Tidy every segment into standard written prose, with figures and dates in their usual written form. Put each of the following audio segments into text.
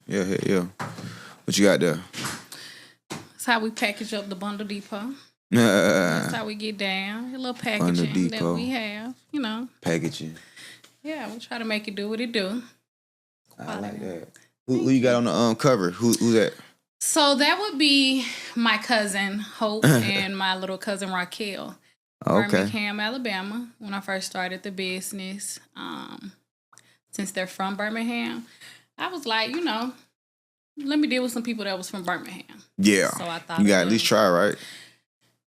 Yeah. What you got there? That's how we package up the Bundle Depot. That's That's how we get down. A little packaging that we have, Packaging. Yeah, we try to make it do what it do. I like that. Who you got on the cover? Who's that? So that would be my cousin Hope and my little cousin Raquel. Okay. Birmingham, Alabama. When I first started the business, since they're from Birmingham, I was like, let me deal with some people that was from Birmingham. Yeah. So I thought you got to at least try, right?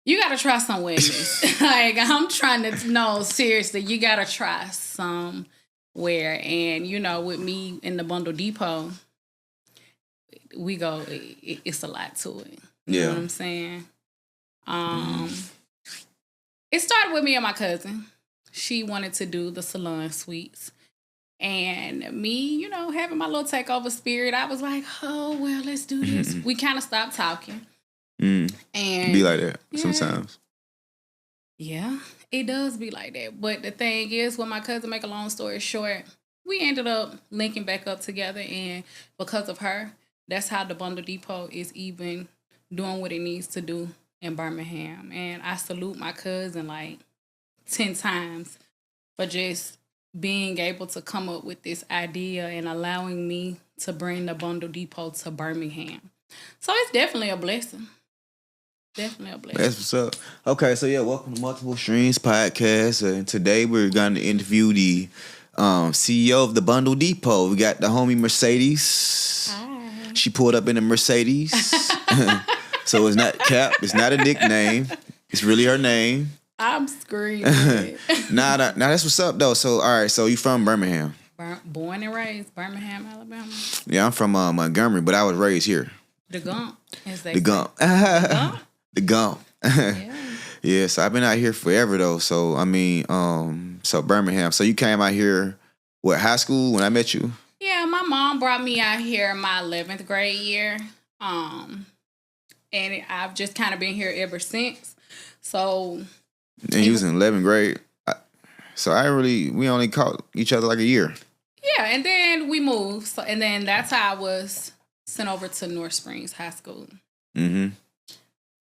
You got to try somewhere in this. Like, I'm trying to know, seriously, you got to try somewhere. And, with me in the Bundle Depot, we go, it's a lot to it. You know what I'm saying? It started with me and my cousin. She wanted to do the salon suites. And me, having my little takeover spirit, I was like, oh, well, let's do this. We kind of stopped talking. And be like that sometimes. Yeah, it does be like that. But the thing is, when my cousin, make a long story short, we ended up linking back up together. And because of her, that's how the Bundle Depot is even doing what it needs to do in Birmingham. And I salute my cousin like 10 times for just being able to come up with this idea and allowing me to bring the Bundle Depot to Birmingham. So it's definitely a blessing. Definitely a blessing. That's what's up. Okay, so welcome to Multiple Streams Podcast. And today we're going to interview the CEO of the Bundle Depot. We got the homie Mercedes. Hi. She pulled up in a Mercedes. So it's not Cap. It's not a nickname. It's really her name. I'm screaming. Nah, that's what's up, though. So, all right, so you from Birmingham? Born and raised Birmingham, Alabama. Yeah, I'm from Montgomery, but I was raised here. The Gump. The Gump. The Gump. Yeah, so I've been out here forever, though. So, so Birmingham. So you came out here, high school when I met you? Yeah, my mom brought me out here my 11th grade year. And I've just kind of been here ever since. So. And you was in 11th grade. We only caught each other like a year. Yeah, and then we moved. So, and then that's how I was sent over to North Springs High School. Mm-hmm.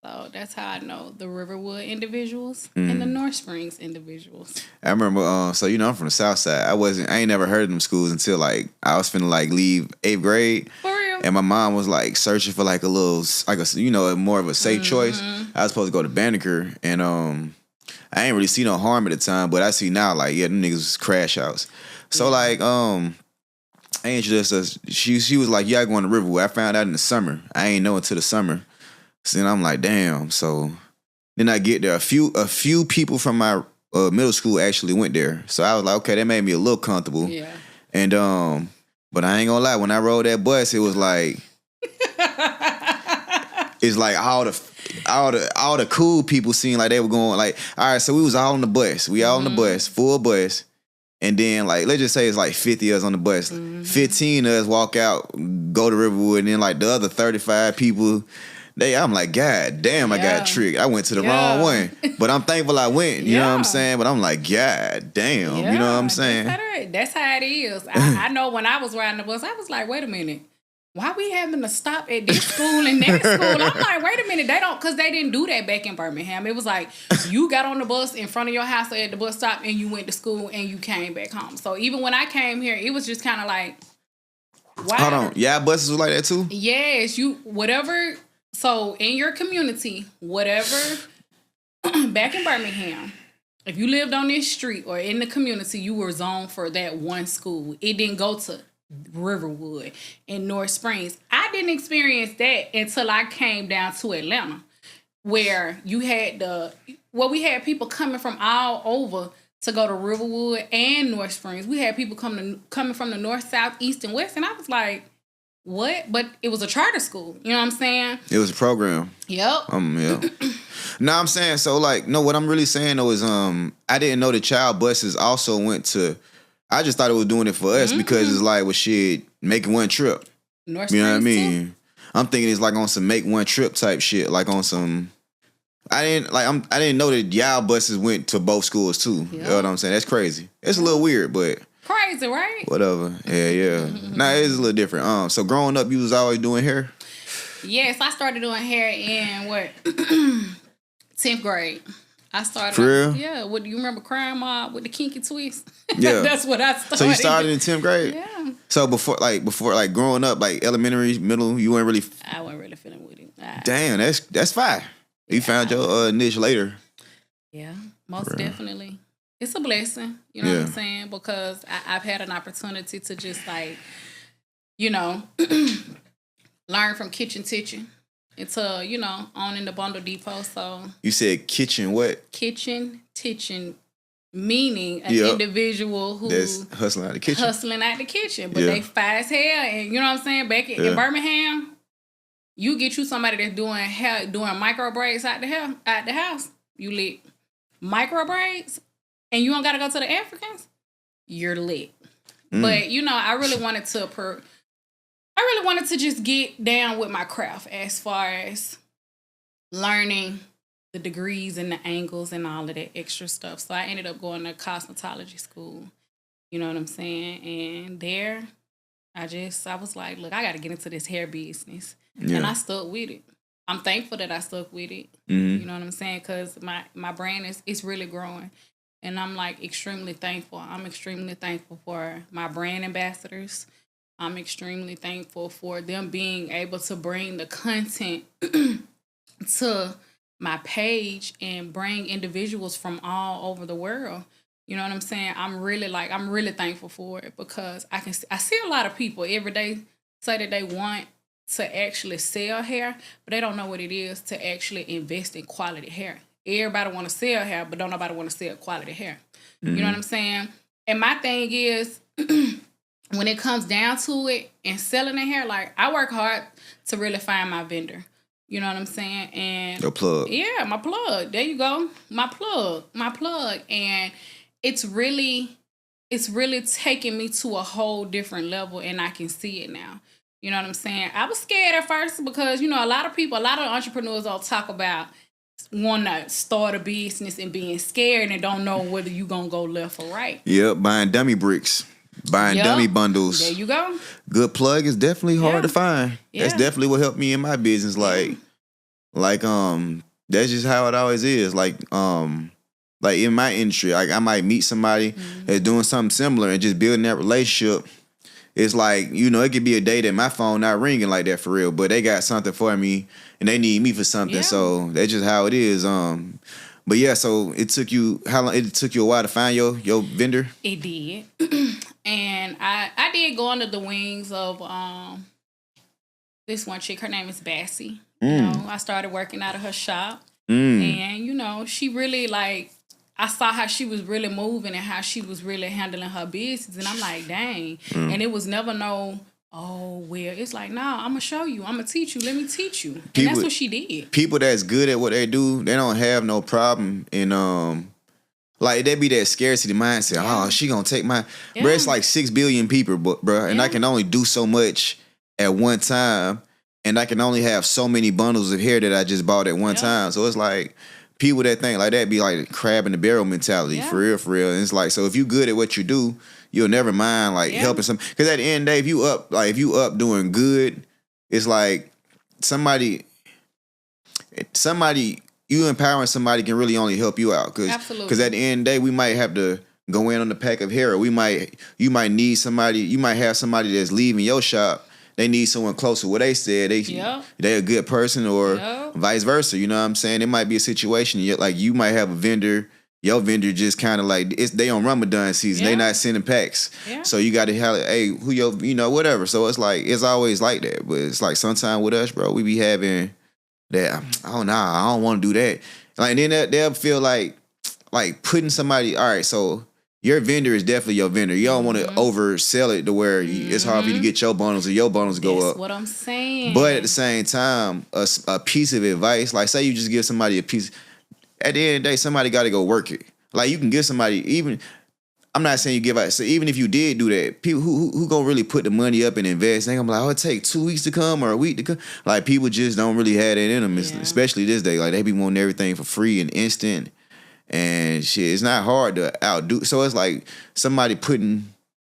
So that's how I know the Riverwood individuals and the North Springs individuals. I remember, I'm from the South Side. I ain't never heard of them schools until I was finna leave 8th grade. For real? And my mom was searching for more of a safe choice. I was supposed to go to Banneker, and I ain't really see no harm at the time, but I see now them niggas was crash outs. So I introduced us. She was like, "Yeah, going to Riverwood." I found out in the summer. I ain't know until the summer. So then I'm like, damn. So then I get there. A few people from my middle school actually went there. So I was like, okay, that made me a little comfortable. Yeah. And but I ain't gonna lie, when I rode that bus, it was like it's like all the cool people seemed like they were going all right, so we was all on the bus. We all on the bus, full bus. And then let's just say it's 50 of us on the bus. 15 of us walk out, go to Riverwood, and then the other 35 people. I'm like, God damn, I got tricked. I went to the wrong one. But I'm thankful I went, you know what I'm saying? But I'm like, God damn, you know what I'm saying? That's how it is. I know when I was riding the bus, I was like, wait a minute. Why we having to stop at this school and that school? I'm like, wait a minute. Because they didn't do that back in Birmingham. It was like, you got on the bus in front of your house or at the bus stop and you went to school and you came back home. So even when I came here, it was just kind of like, wow. Hold on. Yeah, buses was like that too? Yes. Whatever. So in your community, whatever, back in Birmingham, if you lived on this street or in the community, you were zoned for that one school. It didn't go to Riverwood and North Springs. I didn't experience that until I came down to Atlanta, where you had we had people coming from all over to go to Riverwood and North Springs. We had people coming from the north, south, east, and west, and I was like, what? But it was a charter school. You know what I'm saying? It was a program. Yep. Yeah. No, I'm saying, so no, what I'm really saying though is I didn't know the child buses also went to, I just thought it was doing it for us because it's shit, making one trip. North you know what I mean? Too. I'm thinking it's on some make one trip type shit, on some. I didn't know that y'all buses went to both schools too. Yep. You know what I'm saying? That's crazy. It's a little weird, but. crazy, right? Whatever. Yeah. Nah, it's a little different. So growing up, you was always doing hair? Yes, I started doing hair in 10th grade. I started. For real? Yeah. What do you remember? Crime Mob with the kinky twist. Yeah. That's what I started. So you started in 10th grade? Yeah. So before growing up, like elementary, middle, you weren't really. I wasn't really feeling with it. Damn, that's fine. You found your niche later. Yeah, most definitely. It's a blessing. You know what I'm saying? Because I've had an opportunity to just like, learn from kitchen teaching into, on in the Bundle Depot. So you said kitchen what? Kitchen teaching, meaning an individual who that's hustling out the kitchen. But they fast as hell, and you know what I'm saying? Back in Birmingham, you get you somebody that's doing micro braids out the house. You lit micro braids, and you don't gotta go to the Africans. You're lit. But I really wanted to just get down with my craft as far as learning the degrees and the angles and all of that extra stuff. So I ended up going to cosmetology school. You know what I'm saying? And there, I was like, look, I got to get into this hair business. Yeah. And I stuck with it. I'm thankful that I stuck with it. You know what I'm saying? Because my brand is really growing. And I'm like extremely thankful. I'm extremely thankful for my brand ambassadors. I'm extremely thankful for them being able to bring the content to my page and bring individuals from all over the world. You know what I'm saying? I'm really thankful for it because I see a lot of people every day say that they want to actually sell hair, but they don't know what it is to actually invest in quality hair. Everybody want to sell hair, but don't nobody want to sell quality hair. You know what I'm saying? And my thing is, when it comes down to it and selling the hair, like I work hard to really find my vendor. You know what I'm saying? And your plug. Yeah, my plug. There you go. My plug. And it's really taking me to a whole different level, and I can see it now. You know what I'm saying? I was scared at first because, a lot of entrepreneurs all talk about want to start a business and being scared and don't know whether you going to go left or right. Yep, buying dummy bricks. Buying dummy bundles. There you go. Good plug is definitely hard to find. Yeah. That's definitely what helped me in my business. That's just how it always is. Like in my industry, like I might meet somebody that's doing something similar and just building that relationship. It's like, it could be a day that my phone not ringing like that for real, but they got something for me and they need me for something. Yeah. So that's just how it is. But yeah, so it took you how long? It took you a while to find your vendor? It did. And I did go under the wings of this one chick. Her name is Bassie. I started working out of her shop. And, she really I saw how she was really moving and how she was really handling her business. And I'm like, dang. And it was never it's like, nah, I'm going to show you. I'm going to teach you. Let me teach you. And that's what she did. People that's good at what they do, they don't have no problem in, they be that scarcity mindset. Yeah. Oh, she going to take my... Yeah. Bro, it's like 6 billion people, bro. And I can only do so much at one time. And I can only have so many bundles of hair that I just bought at one time. So it's like... People that think like that be like crab in the barrel mentality, for real. And it's like, so if you good at what you do, you'll never mind helping some. Because at the end of the day, if you up doing good, it's like somebody, you empowering somebody can really only help you out. Because at the end of the day, we might have to go in on the pack of hair. Or you might need somebody. You might have somebody that's leaving your shop. They need someone close to what they said. They're a good person or vice versa. You know what I'm saying? It might be a situation. Like you might have a vendor. Your vendor just kind of like, they on Ramadan season. They not sending packs. Yeah. So you got to have, hey, who whatever. So it's like, it's always like that. But it's like sometimes with us, bro, we be having that, oh, nah, I don't want to do that. Like, then they'll feel like putting somebody, all right, so your vendor is definitely your vendor. You don't want to oversell it to where it's hard for you to get your bundles or your bundles go up. That's what I'm saying. But at the same time, a piece of advice, like say you just give somebody a piece, at the end of the day, somebody got to go work it. Like you can give somebody, even, I'm not saying you give out, so even if you did do that, people who gonna really put the money up and invest, they gonna be like, oh, it take 2 weeks to come or a week to come. Like people just don't really have that in them, especially this day. Like they be wanting everything for free and instant. And shit, it's not hard to outdo. So it's like somebody putting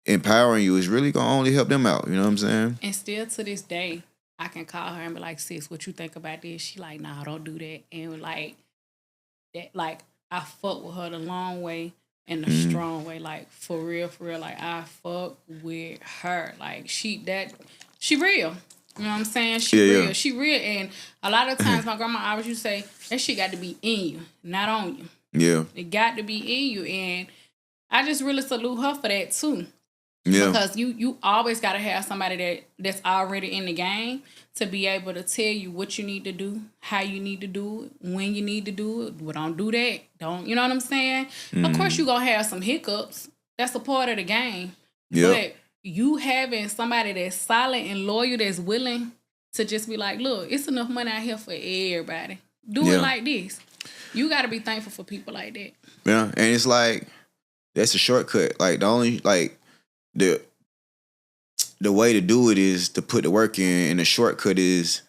empowering you is really gonna only help them out. You know what I'm saying? And still to this day, I can call her and be like, sis, what you think about this? She like, nah, don't do that. And like that, like I fuck with her the long way and the strong way. Like for real, like I fuck with her. Like she real. You know what I'm saying? She real. She real. And a lot of times my grandma always used to say, that shit got to be in you, not on you. Yeah. It got to be in you. And I just really salute her for that too. Yeah. Because you always got to have somebody that's already in the game to be able to tell you what you need to do, how you need to do it, when you need to do it. Well, don't do that. Don't, you know what I'm saying? Of course, you going to have some hiccups. That's a part of the game. Yeah. But you having somebody that's solid and loyal, that's willing to just be like, look, it's enough money out here for everybody. Do it like this. You got to be thankful for people like that. Yeah, and it's like, that's a shortcut. Like, the only, like, the way to do it is to put the work in, and the shortcut is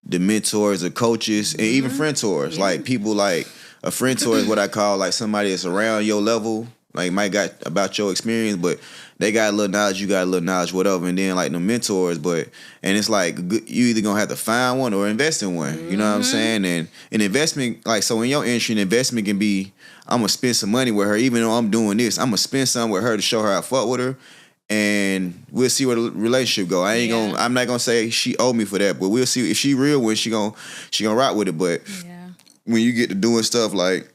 the mentors, the coaches, and even friend-tors. Yeah. Like, people like, a friend-tor is what I call, like, somebody that's around your level, like, might got about your experience, but they got a little knowledge, you got a little knowledge, whatever, and then, like, the mentors, and it's like, you either gonna have to find one or invest in one, you know what I'm saying? And an investment, like, so in your industry, an investment can be, I'm gonna spend some money with her, even though I'm doing this, I'm gonna spend some with her to show her I fuck with her, and we'll see where the relationship go. I'm not gonna say she owe me for that, but we'll see if she real when she gonna rock with it, but when you get to doing stuff like,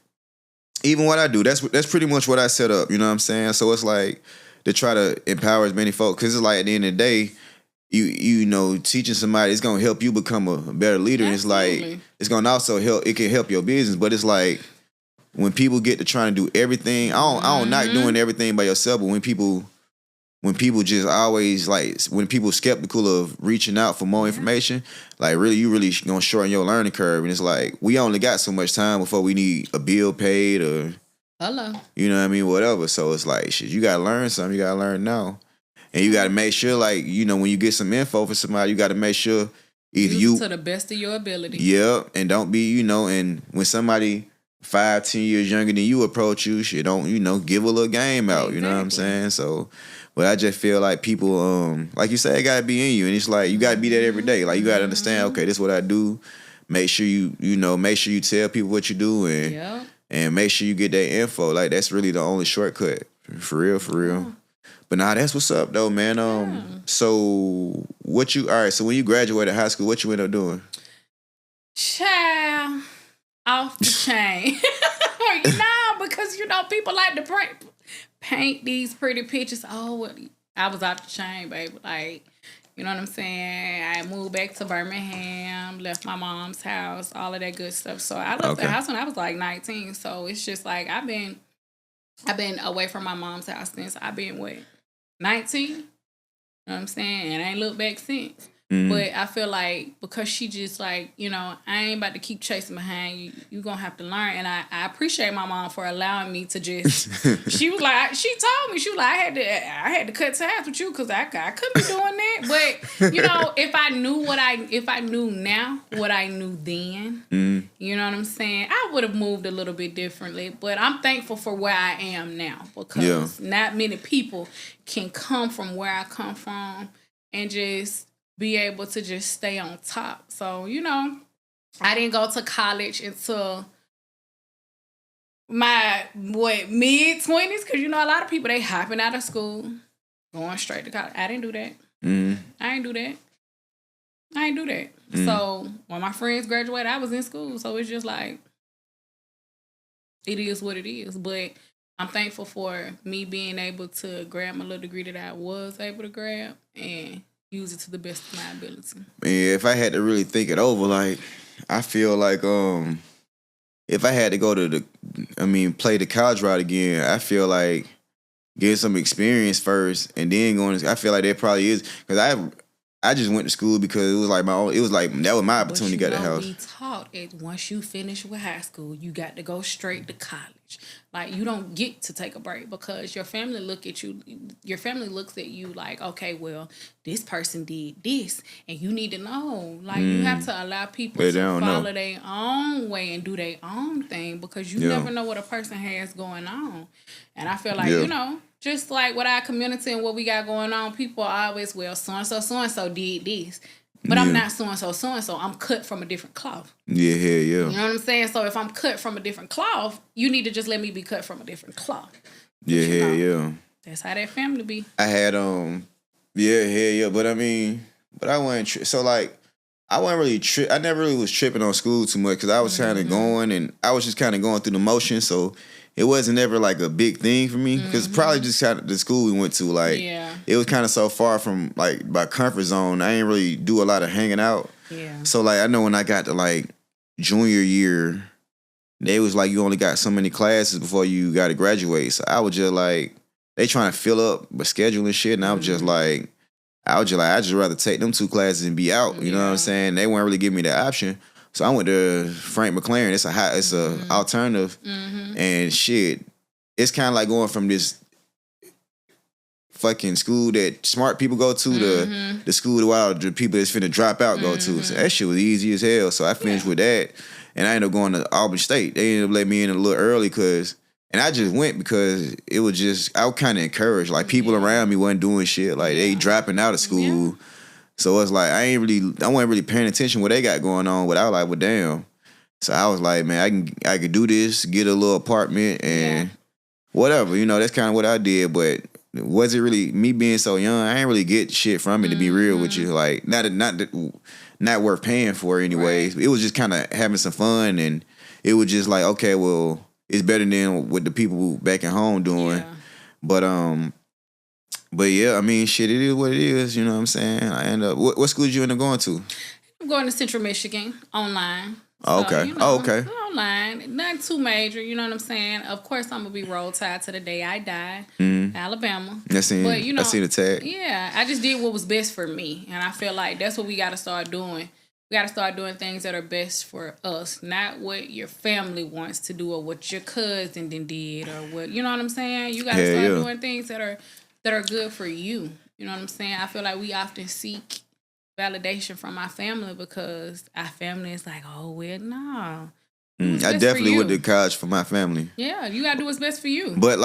even what I do, that's pretty much what I set up, you know what I'm saying? So it's like, to try to empower as many folks, because it's like at the end of the day, you know, teaching somebody, it's gonna help you become a better leader. And it's like, it's gonna also help. It can help your business, but it's like when people get to trying to do everything, I don't not doing everything by yourself, but when people just always like, when people skeptical of reaching out for more information, like you really gonna shorten your learning curve. And it's like, we only got so much time before we need a bill paid or. Hello. You know what I mean? Whatever. So it's like, shit, you gotta learn something. You gotta learn now. And you gotta make sure, like, you know, when you get some info for somebody, you gotta make sure either use to the best of your ability. Yeah. And don't be, you know, and when somebody 5-10 years younger than you approach you, shit, don't, you know, give a little game out. Exactly. You know what I'm saying? So, but I just feel like people, like you said, it gotta be in you. And it's like, you gotta be that every day. Like, you gotta understand, okay, this is what I do. Make sure make sure you tell people what you do, and make sure you get that info. Like, that's really the only shortcut. For real. Yeah. But nah, that's what's up though, man. So so when you graduated high school, what you end up doing? Child, off the chain. Because people like to paint these pretty pictures. Oh, I was off the chain, baby. Like, you know what I'm saying? I moved back to Birmingham, left my mom's house, all of that good stuff. So I left the house when I was like 19. So it's just like I've been away from my mom's house since I've been 19. You know what I'm saying? And I ain't looked back since. But I feel like because she just like, you know, I ain't about to keep chasing behind you. You gonna have to learn. And I appreciate my mom for allowing me to just. She was like, she told me, she was like, I had to cut ties with you because I couldn't be doing that. But you know, if I knew now what I knew then, you know what I'm saying, I would have moved a little bit differently. But I'm thankful for where I am now because not many people can come from where I come from and just be able to just stay on top. So, you know, I didn't go to college until my, mid-20s? Because, you know, a lot of people, they hopping out of school, going straight to college. I didn't do that. I ain't do that. So, when my friends graduated, I was in school. So, it's just like, it is what it is. But I'm thankful for me being able to grab my little degree that I was able to grab and use it to the best of my ability. Yeah, if I had to really think it over, like, I feel like if I had to go to play the college route again, I feel like getting some experience first and then going. I feel like that probably is because I just went to school because it was like that was my opportunity to get a house. We taught it once you finish with high school, you got to go straight to college. Like, you don't get to take a break because your family look at you. Your family looks at you like, okay, well, this person did this, and you need to know. Like, you have to allow people to follow their own way and do their own thing because you never know what a person has going on. And I feel like, you know, just like with our community and what we got going on, people are always, well, so-and-so did this. But I'm not so-and-so. I'm cut from a different cloth. Yeah. You know what I'm saying? So if I'm cut from a different cloth, you need to just let me be cut from a different cloth. Yeah. That's how that family be. I had, but I wasn't, so like, I wasn't really, I never really was tripping on school too much because I was kind of going and I was just kind of going through the motion. So it wasn't ever like a big thing for me because probably just kind of the school we went to, like, it was kind of so far from like my comfort zone. I didn't really do a lot of hanging out. Yeah. So like, I know when I got to like junior year, they was like, you only got so many classes before you got to graduate. So I was just like, they trying to fill up my schedule and shit. And I was just like, I'd just rather take them 2 classes and be out. You know what I'm saying? They weren't really giving me that option. So I went to Frank McLaren. It's a alternative. And shit, it's kind of like going from this fucking school that smart people go to the school that the people that's finna drop out go to. So that shit was easy as hell. So I finished with that. And I ended up going to Auburn State. They ended up letting me in a little early and I just went because it was just, I was kind of encouraged. Like, people around me wasn't doing shit. Like, they dropping out of school. So it's like, I wasn't really paying attention what they got going on. But I was like, well, damn. So I was like, man, I could do this, get a little apartment and whatever. You know, that's kind of what I did. But was it really, me being so young, I ain't really get shit from it, to be real with you. Like, not worth paying for anyways. Right. It was just kind of having some fun. And it was just like, okay, well, it's better than what the people back at home doing. But yeah, I mean, shit, it is what it is. You know what I'm saying? I end up, what school did you end up going to? I'm going to Central Michigan, online. Oh, okay. So, you know, okay. Online. Not too major, you know what I'm saying? Of course, I'm going to be roll tide to the day I die. Alabama. I seen the tag. Yeah, I just did what was best for me. And I feel like that's what we got to start doing. We got to start doing things that are best for us, not what your family wants to do or what your cousin did or what, you know what I'm saying? You got to start doing things that are good for you. You know what I'm saying? I feel like we often seek validation from our family because our family is like, oh, well, no. I definitely went to college for my family. Yeah, you got to do what's best for you. But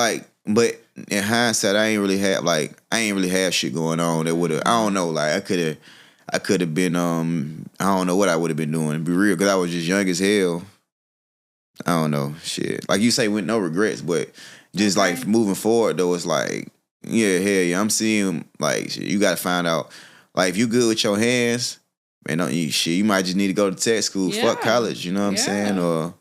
in hindsight, I ain't really have shit going on that would have, I don't know, like I could have been, I don't know what I would have been doing, to be real, because I was just young as hell. I don't know, shit. Like you say, with no regrets, but just like moving forward, though, it's like, yeah, I'm seeing, like, shit, you got to find out, like, if you good with your hands, man, you might just need to go to tech school, fuck college, you know what I'm saying? Or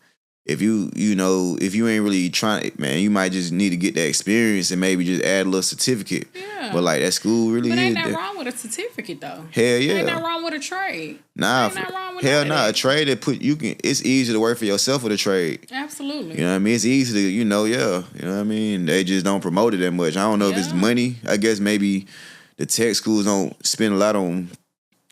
if if you ain't really trying, man, you might just need to get that experience and maybe just add a little certificate. Yeah. But like that school really is. But ain't nothing wrong with a certificate though. Hell yeah. Ain't nothing wrong with a trade. Nah. Ain't nothing wrong with hell nah. A trade that it's easy to work for yourself with a trade. Absolutely. You know what I mean? It's easy to, you know what I mean? They just don't promote it that much. I don't know if it's money. I guess maybe the tech schools don't spend a lot on,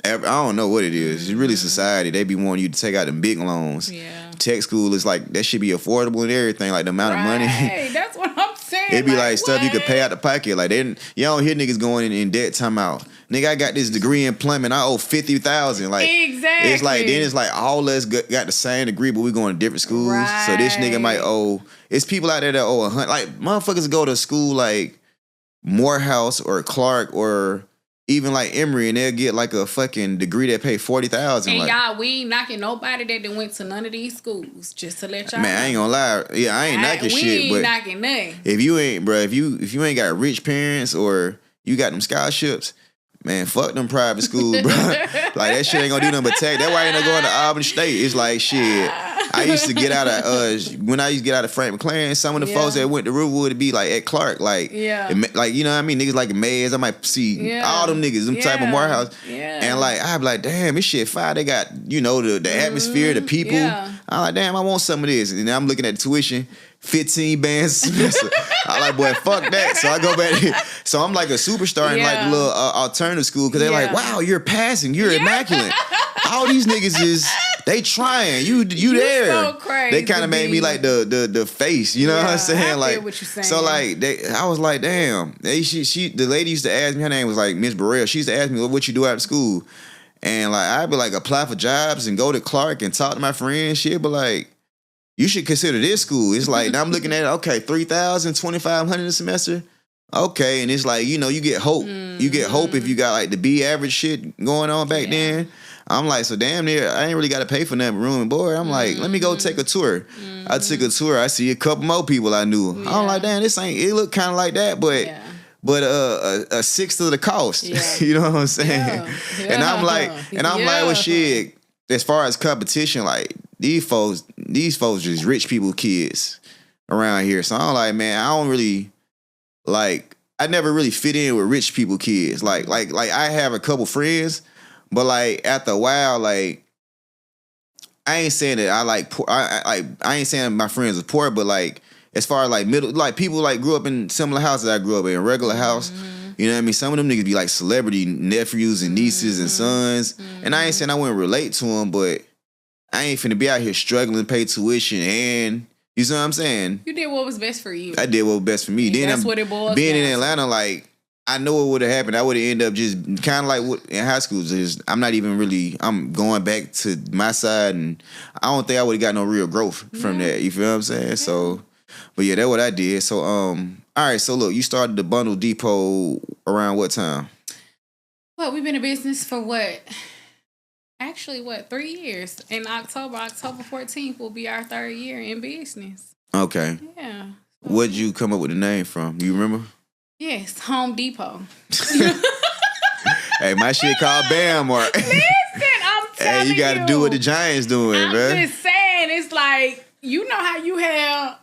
I don't know what it is. It's really society. They be wanting you to take out them big loans. Yeah. Tech school is like, that should be affordable and everything, like the amount of money. Hey, that's what I'm saying. It'd be like stuff you could pay out the pocket. Like, you don't hear niggas going in debt time out. Nigga, I got this degree in plumbing. I owe $50,000. Like, exactly. It's like all us got the same degree, but we going to different schools. Right. So this nigga might owe, it's people out there that owe $100. Like, motherfuckers go to school like Morehouse or Clark or even like Emory, and they'll get like a fucking degree that pay $40,000. And like, y'all, we ain't knocking nobody that done went to none of these schools. Just to let y'all man, know. I ain't gonna lie. Yeah, I ain't knocking shit. We ain't but knocking nothing. If you ain't, bro, if you ain't got rich parents or you got them scholarships, man, fuck them private schools, bro. Like, that shit ain't gonna do nothing but take. That's why I ain't no going to Auburn State. It's like, shit. I used to get out of when I used to get out of Frank McLaren, some of the folks that went to Rootwood to be like at Clark, like, like, you know what I mean, niggas like Mays. I might see all them niggas, them type of Morehouse, and like I'd be like, damn, this shit fire. They got, you know, the atmosphere, the people. I'm like, damn, I want some of this, and I'm looking at the tuition. 15 bands a semester. I like, boy, fuck that. So I go back here. So I'm like a superstar in like the little alternative school because they're like, wow, you're passing, you're immaculate. All these niggas they trying. You there. So crazy. They kind of made me like the face. You know what I'm saying? I like, feel what you're saying. So like I was like, damn. The lady used to ask me. Her name was like Miss Burrell. She used to ask me what you do after school, and like I'd be like apply for jobs and go to Clark and talk to my friends. Shit, but like, you should consider this school. It's like, now I'm looking at it, okay, $3,000, $2,500 a semester. Okay, and it's like, you know, you get hope. You get hope if you got like the B average shit going on back then. I'm like, so damn near, I ain't really got to pay for nothing, room and board. I'm like, let me go take a tour. I took a tour. I see a couple more people I knew. I'm like, damn, this ain't, it look kind of like that, but a sixth of the cost. You know what I'm saying? And I'm like, well, shit, as far as competition, like these folks just rich people kids around here. So I'm like, man, I don't really like, I never really fit in with rich people kids. Like I have a couple friends, but like after a while, like I ain't saying that I like poor. I ain't saying my friends are poor, but like as far as like middle, like people like grew up in similar houses I grew up in, a regular house. You know what I mean? Some of them niggas be like celebrity nephews and nieces and sons. And I ain't saying I wouldn't relate to them, but I ain't finna be out here struggling to pay tuition and you see what I'm saying? You did what was best for you. I did what was best for me. And then that's what it boils being down in Atlanta, like I know what would have happened. I would have ended up just kind of like what in high school. Just I'm not even really. I'm going back to my side, and I don't think I would have got no real growth from that. You feel what I'm saying? Yeah. So, but yeah, that's what I did. So, all right. So look, you started the Bundle Depot around what time? Well, we've been in business for what? Actually, 3 years? In October 14th will be our 3rd year in business. Okay. Yeah. Where'd you come up with the name from? You remember? Yes, Home Depot. Hey, my shit called Bam Mark. Listen, I'm telling you. Hey, you got to do what the Giants doing, I'm man. I'm just saying, it's like, you know how you have,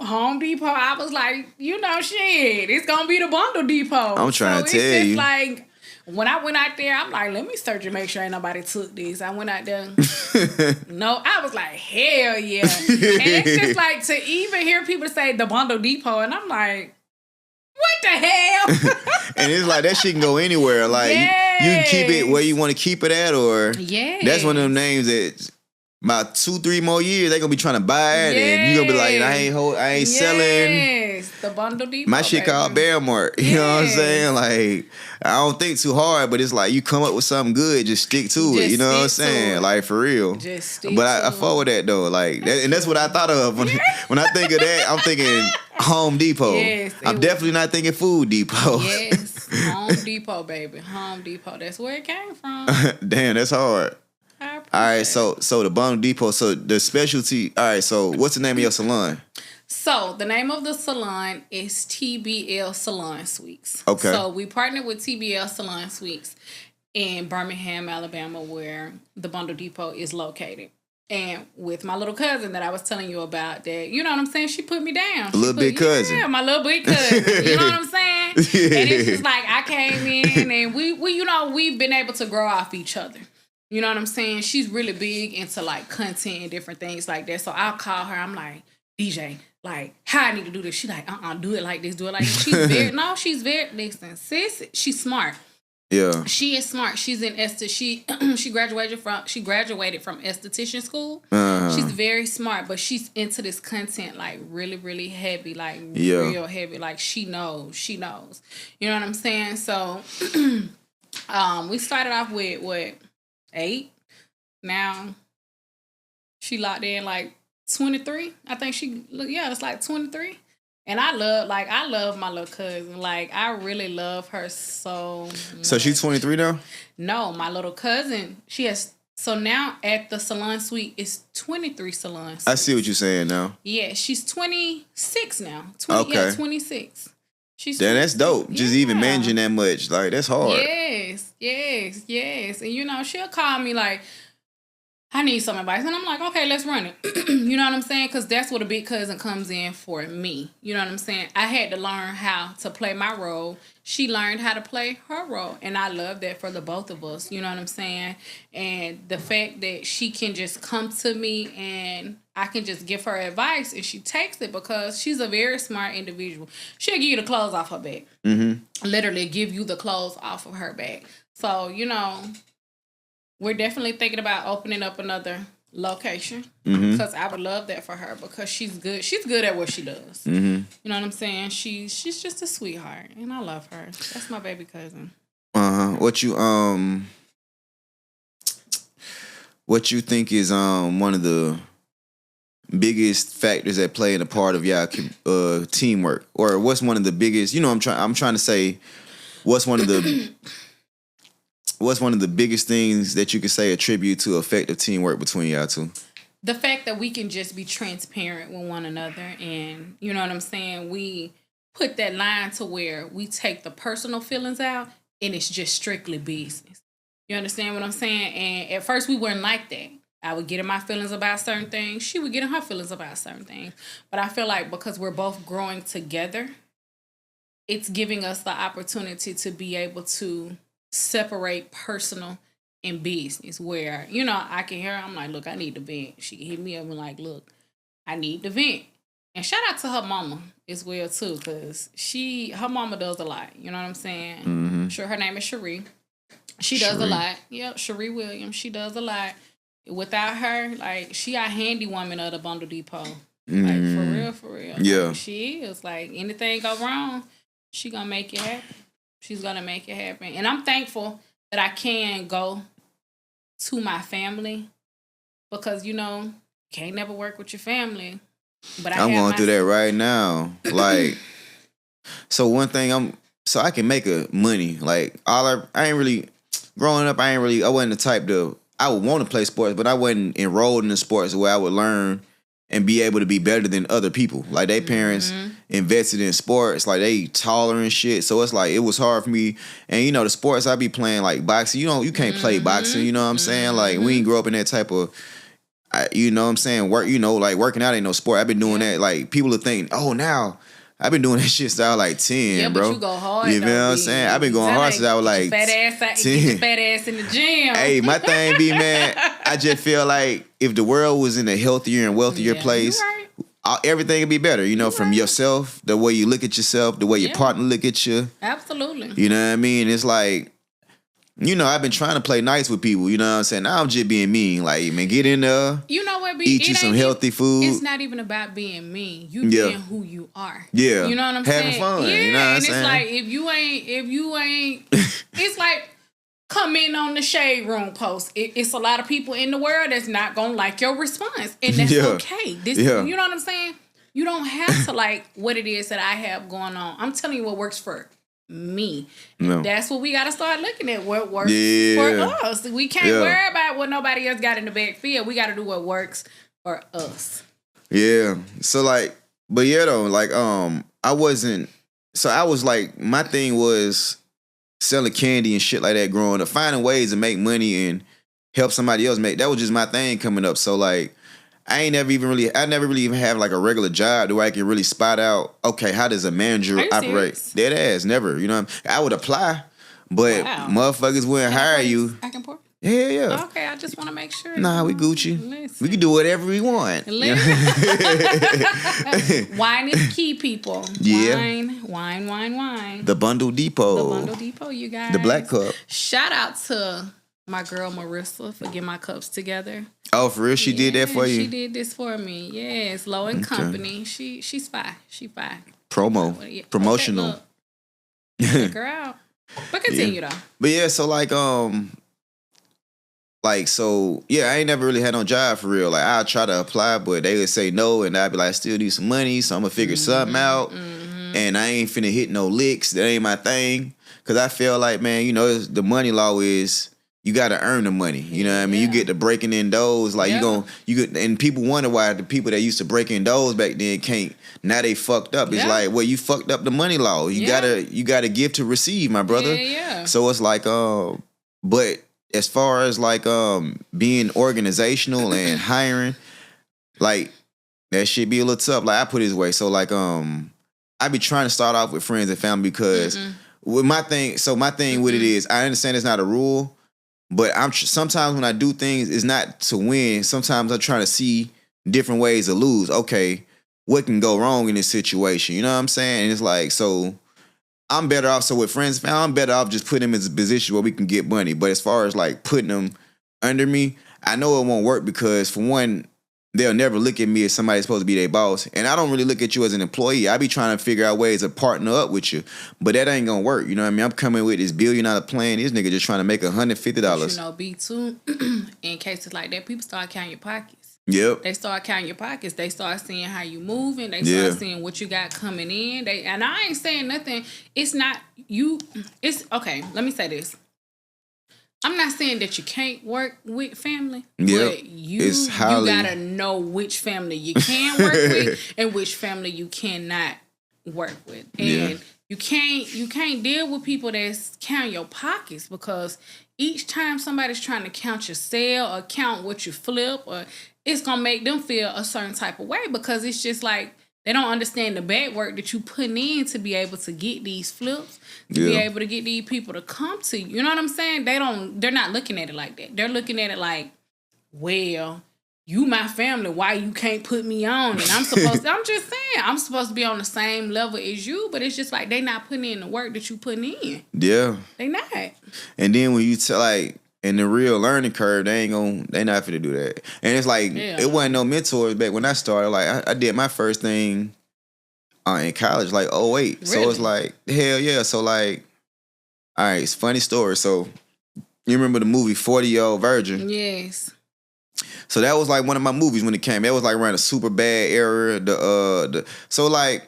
Home Depot. I was like, shit, it's going to be the Bundle Depot. I'm trying to tell you. It's just like, when I went out there, I'm like, let me search and make sure ain't nobody took this. I went out there. No, I was like, hell yeah. And it's just like to even hear people say the Bundle Depot, and I'm like, what the hell? And it's like that shit can go anywhere. Like you can keep it where you want to keep it at, or that's one of them names that about 2-3 more years they gonna be trying to buy it, and you gonna be like, I ain't selling. Yes, the Bundle Depot. My shit called Bear Mart. You know what I'm saying? Like I don't think too hard, but it's like you come up with something good, just stick to it. You know what I'm saying? Like for real. Just stick but I fuck with that though. Like and that's what I thought of when I think of that. I'm thinking Home Depot. Yes, I'm definitely not thinking Food Depot. Yes, Home Depot, baby. Home Depot. That's where it came from. Damn, that's hard. All right, so the Bundle Depot. So the specialty. All right, so what's the name of your salon? So the name of the salon is TBL Salon Suites. Okay. So we partnered with TBL Salon Suites in Birmingham, Alabama, where the Bundle Depot is located. And with my little cousin that I was telling you about, that, you know what I'm saying? She put me down. Big cousin. Yeah, my little big cousin. You know what I'm saying? Yeah. And it's just like I came in and we we've been able to grow off each other. You know what I'm saying? She's really big into like content and different things like that. So I'll call her. I'm like, DJ, like, how I need to do this? She's like, do it like this, do it like this. She's very, listen, sis, she's smart. Yeah. She is smart. She's in she graduated from esthetician school. She's very smart, but she's into this content like really, really heavy, like real heavy. Like she knows. You know what I'm saying? So we started off with what? 8. Now she locked in like 23. I think it's like 23. And I love my little cousin. Like I really love her so much. So she's 23 now? No, my little cousin, she has. So now at the salon suite it's 23 salons. I see what you're saying now. Yeah, she's 26 now. 26. That's dope. Yeah. Just even managing that much, like that's hard. Yes. And she'll call me like, I need some advice. And I'm like, okay, let's run it. You know what I'm saying? Because that's what a big cousin comes in for me. You know what I'm saying? I had to learn how to play my role. She learned how to play her role. And I love that for the both of us. You know what I'm saying? And the fact that she can just come to me and I can just give her advice and she takes it because she's a very smart individual. She'll give you the clothes off her back. Mm-hmm. Literally give you the clothes off of her back. So, we're definitely thinking about opening up another location because I would love that for her because she's good. She's good at what she does. Mm-hmm. You know what I'm saying? She's just a sweetheart, and I love her. That's my baby cousin. What you think is one of the biggest factors that play in a part of y'all teamwork, or what's one of the biggest? I'm trying to say, what's one of the biggest things that you could say attribute to effective teamwork between y'all two? The fact that we can just be transparent with one another, and you know what I'm saying. We put that line to where we take the personal feelings out, and it's just strictly business. You understand what I'm saying? And at first we weren't like that. I would get in my feelings about certain things. She would get in her feelings about certain things. But I feel like because we're both growing together, it's giving us the opportunity to be able to separate personal and business. Where, I can hear her, I'm like, look, I need to vent. She can hit me up and like, look, I need to vent. And shout out to her mama as well, too, because her mama does a lot. You know what I'm saying? Mm-hmm. Sure, her name is Cherie. She does a lot. Yep, Cherie Williams. She does a lot. Without her, like, she our handy woman of the Bundle Depot. Like, for real. Yeah. Like, she is. Like, anything go wrong, she gonna make it happen. She's gonna make it happen. And I'm thankful that I can go to my family because, can't never work with your family. But I'm going through that right now. Like, so one thing so I can make money. Like, I ain't really, growing up, I wasn't the type I would want to play sports, but I wasn't enrolled in the sports where I would learn and be able to be better than other people. Like, they parents invested in sports, like, they taller and shit. So it's like, it was hard for me. And, the sports I be playing, like boxing, you can't play boxing, you know what I'm saying? Like, we didn't grow up in that type of, you know what I'm saying? Like, working out ain't no sport. I've been doing that. Like, people are thinking, oh, now I've been doing that shit since I was like 10, bro. But you go hard. You know what I'm saying? I've been going hard since I was like 10. Get your fat ass in the gym. Hey, my thing be, man, I just feel like if the world was in a healthier and wealthier place, everything would be better. From yourself, the way you look at yourself, the way your partner look at you. Absolutely. You know what I mean? It's like, I've been trying to play nice with people. You know what I'm saying? Now I'm just being mean. Like, man, get in there. You know what? Eat you some healthy food. It's not even about being mean. You being who you are. Yeah. You know what I'm saying? Having fun. Yeah. You know what I'm saying? It's like, if you ain't, it's like, come in on the Shade Room post. It's a lot of people in the world that's not going to like your response. And that's okay. You know what I'm saying? You don't have to like what it is that I have going on. I'm telling you what works for me. No. That's what we got to start looking at. What works for us. We can't worry about what nobody else got in the backfield. We got to do what works for us. Yeah. So like, but yeah though, like I was like, my thing was selling candy and shit like that growing up, finding ways to make money and help somebody else make. That was just my thing coming up. So like, I never really even have like a regular job where I can really spot out, okay, how does a manager operate? Serious? Dead ass, never. You know, I would apply, but motherfuckers wouldn't hire you. I can pour? Yeah. Okay, I just want to make sure. Nah, we Gucci. Listen. We can do whatever we want. Wine is key, people. Yeah. Wine. The Bundle Depot. The Bundle Depot, you guys. The Black Cup. Shout out to my girl Marissa for getting my cups together. Oh, for real? She did that for you? She did this for me. Yes, Low and Company. She's fine. She fine. Promotional. Check her out. But continue though. But yeah, so like I ain't never really had no job for real. Like, I'll try to apply, but they would say no, and I'd be like, I still need some money, so I'm gonna figure something out. And I ain't finna hit no licks. That ain't my thing. Cause I feel like, man, the money law is you gotta earn the money. You know what I mean? You get to breaking in doors. Like and people wonder why the people that used to break in doors back then can't. Now they fucked up. It's like, well, you fucked up the money law. You gotta give to receive, my brother. Yeah. So it's like, but as far as like being organizational and hiring, like that shit be a little tough. Like, I put it this way. So like I be trying to start off with friends and family because with my thing with it is, I understand it's not a rule, but sometimes when I do things, it's not to win. Sometimes I'm trying to see different ways to lose. Okay, what can go wrong in this situation? You know what I'm saying? And it's like, so I'm better off. So with friends and family, I'm better off just putting them in a position where we can get money. But as far as like putting them under me, I know it won't work because for one, they'll never look at me as somebody's supposed to be their boss. And I don't really look at you as an employee. I be trying to figure out ways to partner up with you. But that ain't gonna work. You know what I mean? I'm coming with this $1 billion plan. This nigga just trying to make $150. But B2, in cases like that, people start counting your pockets. Yep. They start counting your pockets. They start seeing how you moving. They start seeing what you got coming in. And I ain't saying nothing. It's not you. It's okay. Let me say this. I'm not saying that you can't work with family, but you gotta know which family you can work with and which family you cannot work with. And you can't deal with people that's counting your pockets, because each time somebody's trying to count your sale or count what you flip, or it's gonna make them feel a certain type of way, because it's just like they don't understand the bad work that you put in to be able to get these flips, to be able to get these people to come to you. You know what I'm saying? They're not looking at it like that. They're looking at it like, well, you my family, why you can't put me on? And I'm just saying, I'm supposed to be on the same level as you, but it's just like they not putting in the work that you putting in. Yeah. They not. And then when you in the real learning curve, they not finna do that. And it's like, it wasn't no mentors back when I started. Like, I did my first thing in college, like, 08. Really? So it's like, hell yeah. So like, all right, it's a funny story. So you remember the movie 40-Year-Old Virgin? Yes. So that was like one of my movies when it came. That was like around a super bad era. So like,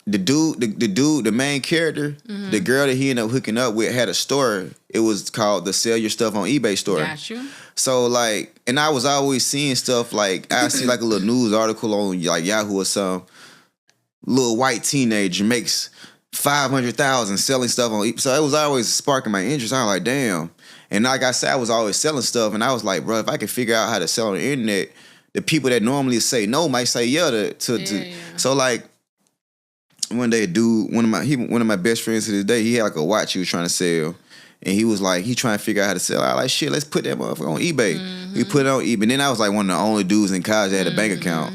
the main character, the girl that he ended up hooking up with had a store. It was called the Sell Your Stuff on eBay store. Gotcha. So like, and I was always seeing stuff like, I see like a little news article on like Yahoo or some little white teenager makes $500,000 selling stuff on eBay. So it was always sparking my interest. I was like, damn. And like I said, I was always selling stuff, and I was like, bro, if I could figure out how to sell on the internet, the people that normally say no might say yeah to. So like, one day, one of my best friends to this day, he had like a watch he was trying to sell, and he was like, he trying to figure out how to sell. I was like, shit, let's put that motherfucker on eBay. We put it on eBay. And then I was like one of the only dudes in college that had a bank account,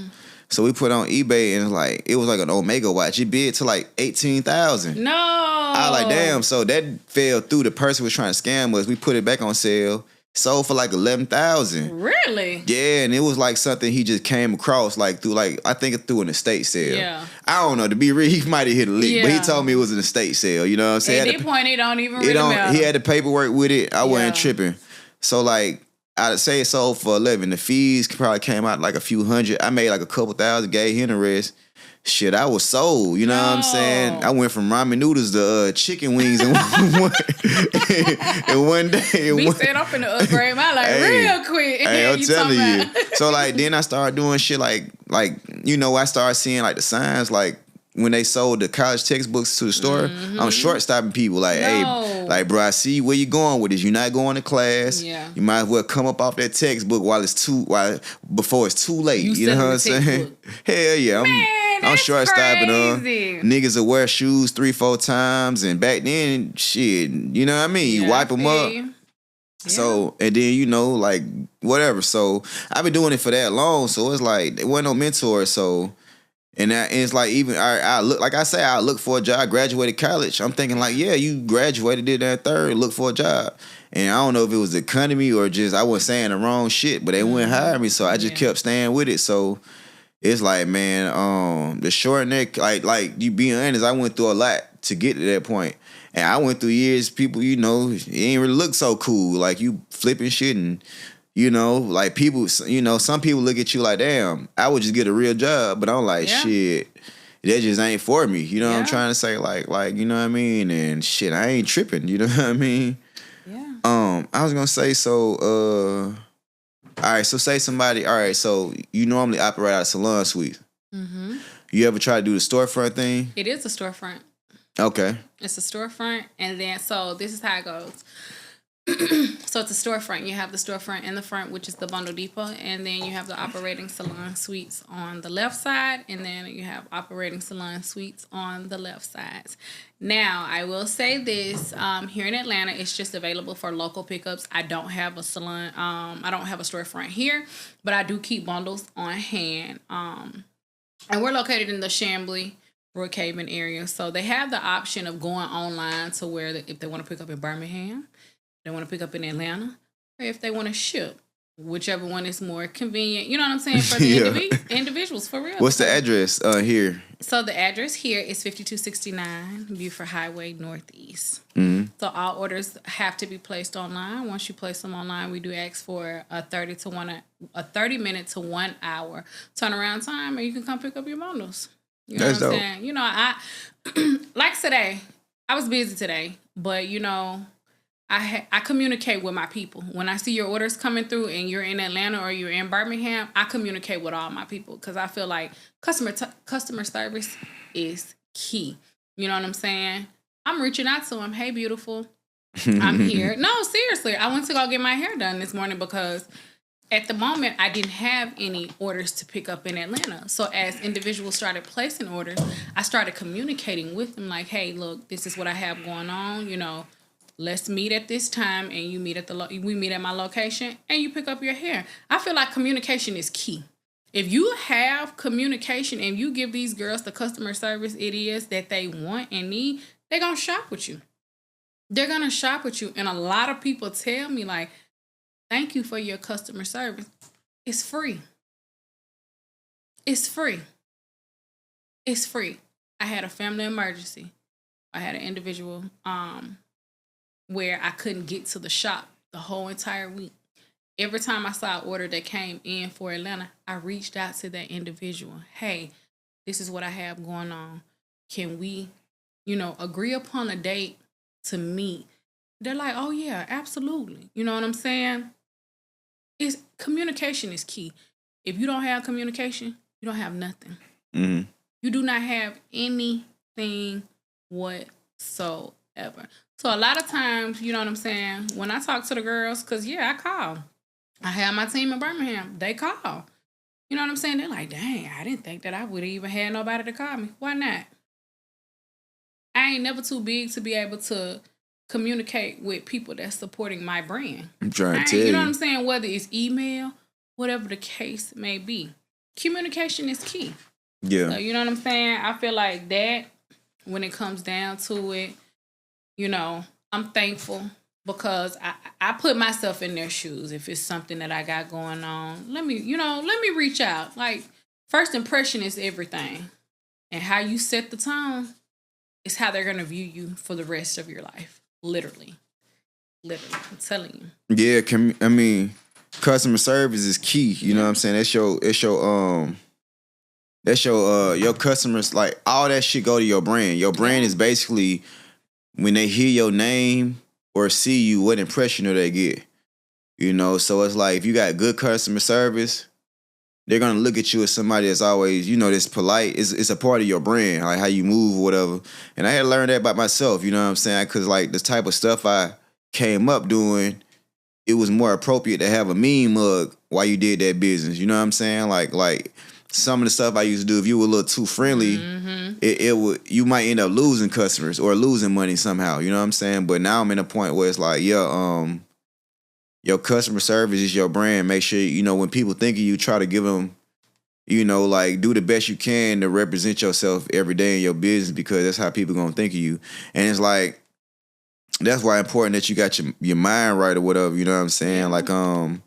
so we put it on eBay, and it was like an Omega watch. It bid to like $18,000. No, I was like, damn. So that fell through. The person was trying to scam us. We put it back on sale. Sold for like $11,000. Really? Yeah, and it was like something he just came across like through I think through an estate sale. Yeah. I don't know, to be real, he might have hit a lick, but he told me it was an estate sale. You know what I'm saying? At that point, it don't even really matter. He had the paperwork with it. I wasn't tripping. So like, I'd say it sold for 11. The fees probably came out like a few hundred. I made like a couple thousand, gave him the rest. Shit, I was sold. You know what I'm saying? I went from ramen noodles to chicken wings in one day. We said I'm finna upgrade my life real quick. Hey, I'm telling you. So like, then I started doing shit like I started seeing like the signs like when they sold the college textbooks to the store. I'm short stopping people like, hey, like, bro, I see where you going with this. You're not going to class. Yeah. You might as well come up off that textbook before it's too late. You know what I'm saying? Hell yeah. I'm short stopping niggas will wear shoes 3-4 times, and back then, shit, you know what I mean? You wipe them up. Yeah. So, and then, like, whatever. So, I've been doing it for that long, so it's like, there wasn't no mentor, so, and it's like, even, I look for a job. I graduated college. I'm thinking like, yeah, you graduated, did that third, look for a job. And I don't know if it was the economy or just, I was saying the wrong shit, but they wouldn't hire me, so I just kept staying with it, so. It's like, man, the short neck, like you being honest, I went through a lot to get to that point. And I went through years, people, it ain't really look so cool. Like, you flipping shit and, like people, some people look at you like, damn, I would just get a real job. But I'm like, shit, that just ain't for me. You know what I'm trying to say? Like, you know what I mean? And shit, I ain't tripping. You know what I mean? Yeah. I was going to say, so, all right, so say somebody, so you normally operate out of salon suites. Mm-hmm. You ever try to do the storefront thing? It is a storefront. Okay. It's a storefront, and then, so this is how it goes. So it's a storefront. You have the storefront in the front, which is the bundle depot, and then you have the operating salon suites on the left side, and then you have operating salon suites on the left sides. Now, I will say this, here in Atlanta, it's just available for local pickups. I don't have a salon, I don't have a storefront here, but I do keep bundles on hand. And we're located in the Chamblee, Brookhaven area, so they have the option of going online to where if they want to pick up in Birmingham, they want to pick up in Atlanta, or if they want to ship. whichever one is more convenient. You know what I'm saying? For the Yeah. individuals, for real. What's the address here? So the address here is 5269 Buford Highway Northeast. Mm-hmm. So all orders have to be placed online. Once you place them online, we do ask for a 30 minute to 1 hour turnaround time, and you can come pick up your bundles. You know That's what I'm dope. saying? You know, I like today. I was busy today, but you know, I communicate with my people. When I see your orders coming through and you're in Atlanta or you're in Birmingham, I communicate with all my people because I feel like customer service is key. You know what I'm saying? I'm reaching out to them. Hey, beautiful. I'm here. No, seriously. I went to go get my hair done this morning because at the moment, I didn't have any orders to pick up in Atlanta. So as individuals started placing orders, I started communicating with them like, hey, look, this is what I have going on. You know, let's meet at this time, and you meet at we meet at my location, and you pick up your hair. I feel like communication is key. If you have communication and you give these girls the customer service it is that they want and need, they're gonna shop with you. They're gonna shop with you, and a lot of people tell me like, thank you for your customer service. It's free. It's free. It's free. I had a family emergency. I had an individual where I couldn't get to the shop the whole entire week. Every time I saw an order that came in for Atlanta, I reached out to that individual. Hey, this is what I have going on. Can we, agree upon a date to meet? They're like, oh yeah, absolutely. You know what I'm saying? Communication is key. If you don't have communication, you don't have nothing. Mm-hmm. You do not have anything whatsoever. So a lot of times, you know what I'm saying, when I talk to the girls, because, I call. I have my team in Birmingham. They call. You know what I'm saying? They're like, dang, I didn't think that I would even have nobody to call me. Why not? I ain't never too big to be able to communicate with people that's supporting my brand. I'm trying to tell you. You know what I'm saying? Whether it's email, whatever the case may be. Communication is key. Yeah. So, you know what I'm saying? I feel like that, when it comes down to it, I'm thankful because I put myself in their shoes. If it's something that I got going on, let me reach out. Like, first impression is everything. And how you set the tone is how they're going to view you for the rest of your life. Literally. I'm telling you. Yeah, customer service is key. You know what I'm saying? That's your customers, like, all that shit go to your brand. Your brand is basically when they hear your name or see you, what impression do they get? So it's like if you got good customer service, they're gonna look at you as somebody that's always, that's polite. It's a part of your brand, like how you move or whatever. And I had to learn that about myself, you know what I'm saying? Because like the type of stuff I came up doing, it was more appropriate to have a mean mug while you did that business. You know what I'm saying? Like some of the stuff I used to do, if you were a little too friendly, you might end up losing customers or losing money somehow. You know what I'm saying? But now I'm in a point where it's like, your customer service is your brand. Make sure, when people think of you, try to give them, like do the best you can to represent yourself every day in your business, because that's how people gonna think of you. And it's like, that's why it's important that you got your mind right or whatever. You know what I'm saying? Yeah. Like a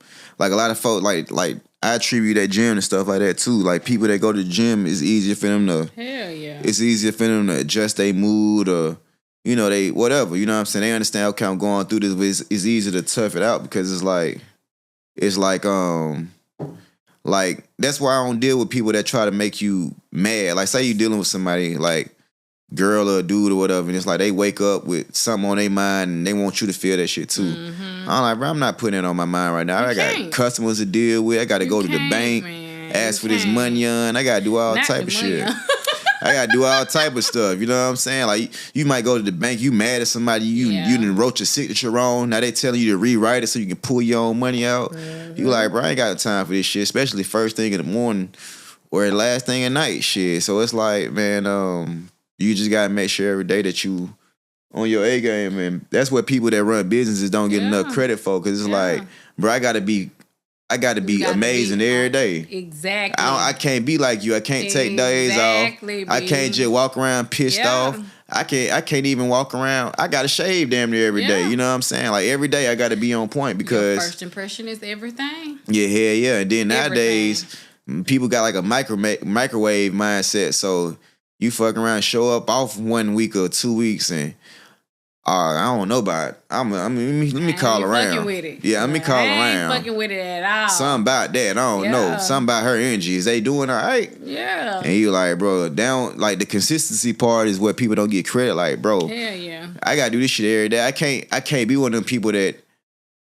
lot of folks, like I attribute that gym and stuff like that too. Like people that go to the gym, it's easier for them to. Hell yeah. It's easier for them to adjust their mood or, they whatever. You know what I'm saying? They understand, okay, I'm going through this, but it's easier to tough it out because it's like that's why I don't deal with people that try to make you mad. Like say you dealing with somebody like girl or dude or whatever, and it's like they wake up with something on their mind and they want you to feel that shit too. Mm-hmm. I'm like, bro, I'm not putting it on my mind right now. I got customers to deal with. I got to go to the bank, ask for this money on. I got to do all type of shit. I got to do all type of stuff. You know what I'm saying? Like you might go to the bank, you mad at somebody, you done wrote your signature wrong. Now they telling you to rewrite it so you can pull your own money out. Mm-hmm. You like, bro, I ain't got time for this shit, especially first thing in the morning or last thing at night shit. So it's like, man, you just gotta make sure every day that you on your A game, and that's what people that run businesses don't get enough credit for. Cause it's like, bro, I gotta be amazing every day. Exactly. I can't be like you. I can't take days off. Bro. I can't just walk around pissed off. I can't even walk around. I gotta shave damn near every day. You know what I'm saying? Like every day I gotta be on point because your first impression is everything. Yeah, hell yeah. And then nowadays people got like a microwave mindset. So you fucking around, show up off 1 week or 2 weeks, and I don't know about it. Let me call around. With it. Yeah, let me call around. I ain't fucking with it at all. Something about that. I don't know. Something about her energy. Is they doing all right? Yeah. And you like, bro, like the consistency part is what people don't get credit. Like, bro, hell yeah. I gotta do this shit every day. I can't be one of them people that,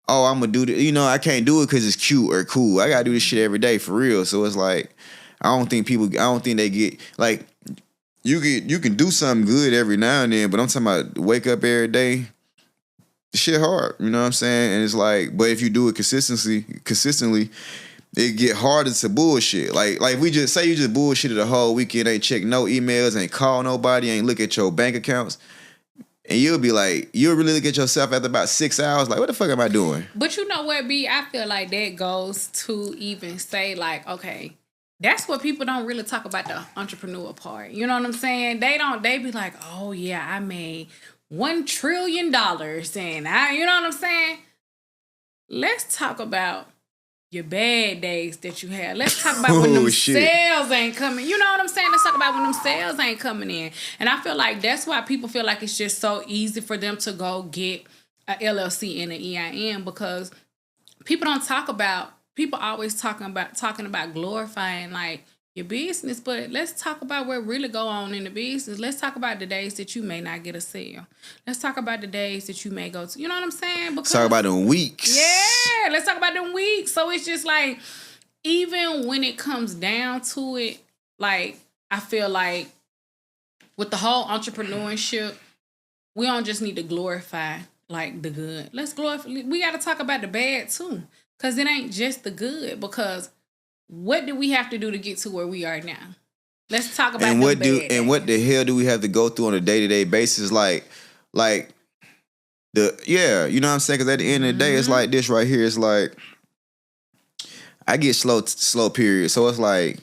oh, I'm gonna do this. You know, I can't do it because it's cute or cool. I gotta do this shit every day for real. So it's like, I don't think they get like. You can do something good every now and then, but I'm talking about wake up every day. Shit hard, you know what I'm saying? And it's like, but if you do it consistently, it get harder to bullshit. Like if we just say you just bullshitted the whole weekend, ain't check no emails, ain't call nobody, ain't look at your bank accounts, and you'll really look at yourself after about 6 hours, like, what the fuck am I doing? But you know what, B? I feel like that goes to even say like, okay. That's what people don't really talk about, the entrepreneur part. You know what I'm saying? They be like, oh yeah, I made $1 trillion and you know what I'm saying? Let's talk about your bad days that you had. Let's talk about when them sales ain't coming. You know what I'm saying? Let's talk about when them sales ain't coming in. And I feel like that's why people feel like it's just so easy for them to go get a LLC and an EIN, because people don't talk about. People always talking about glorifying like your business, but let's talk about what really go on in the business. Let's talk about the days that you may not get a sale. Let's talk about the days that you may go to. You know what I'm saying? Because, talk about them weeks. Yeah, let's talk about them weeks. So it's just like, even when it comes down to it, like I feel like with the whole entrepreneurship, we don't just need to glorify like the good. Let's glorify. We got to talk about the bad too. Because it ain't just the good. Because what do we have to do to get to where we are now? Let's talk about what the hell do we have to go through on a day-to-day basis? You know what I'm saying? Because at the end of the day, it's like this right here. It's like, I get slow period. So it's like,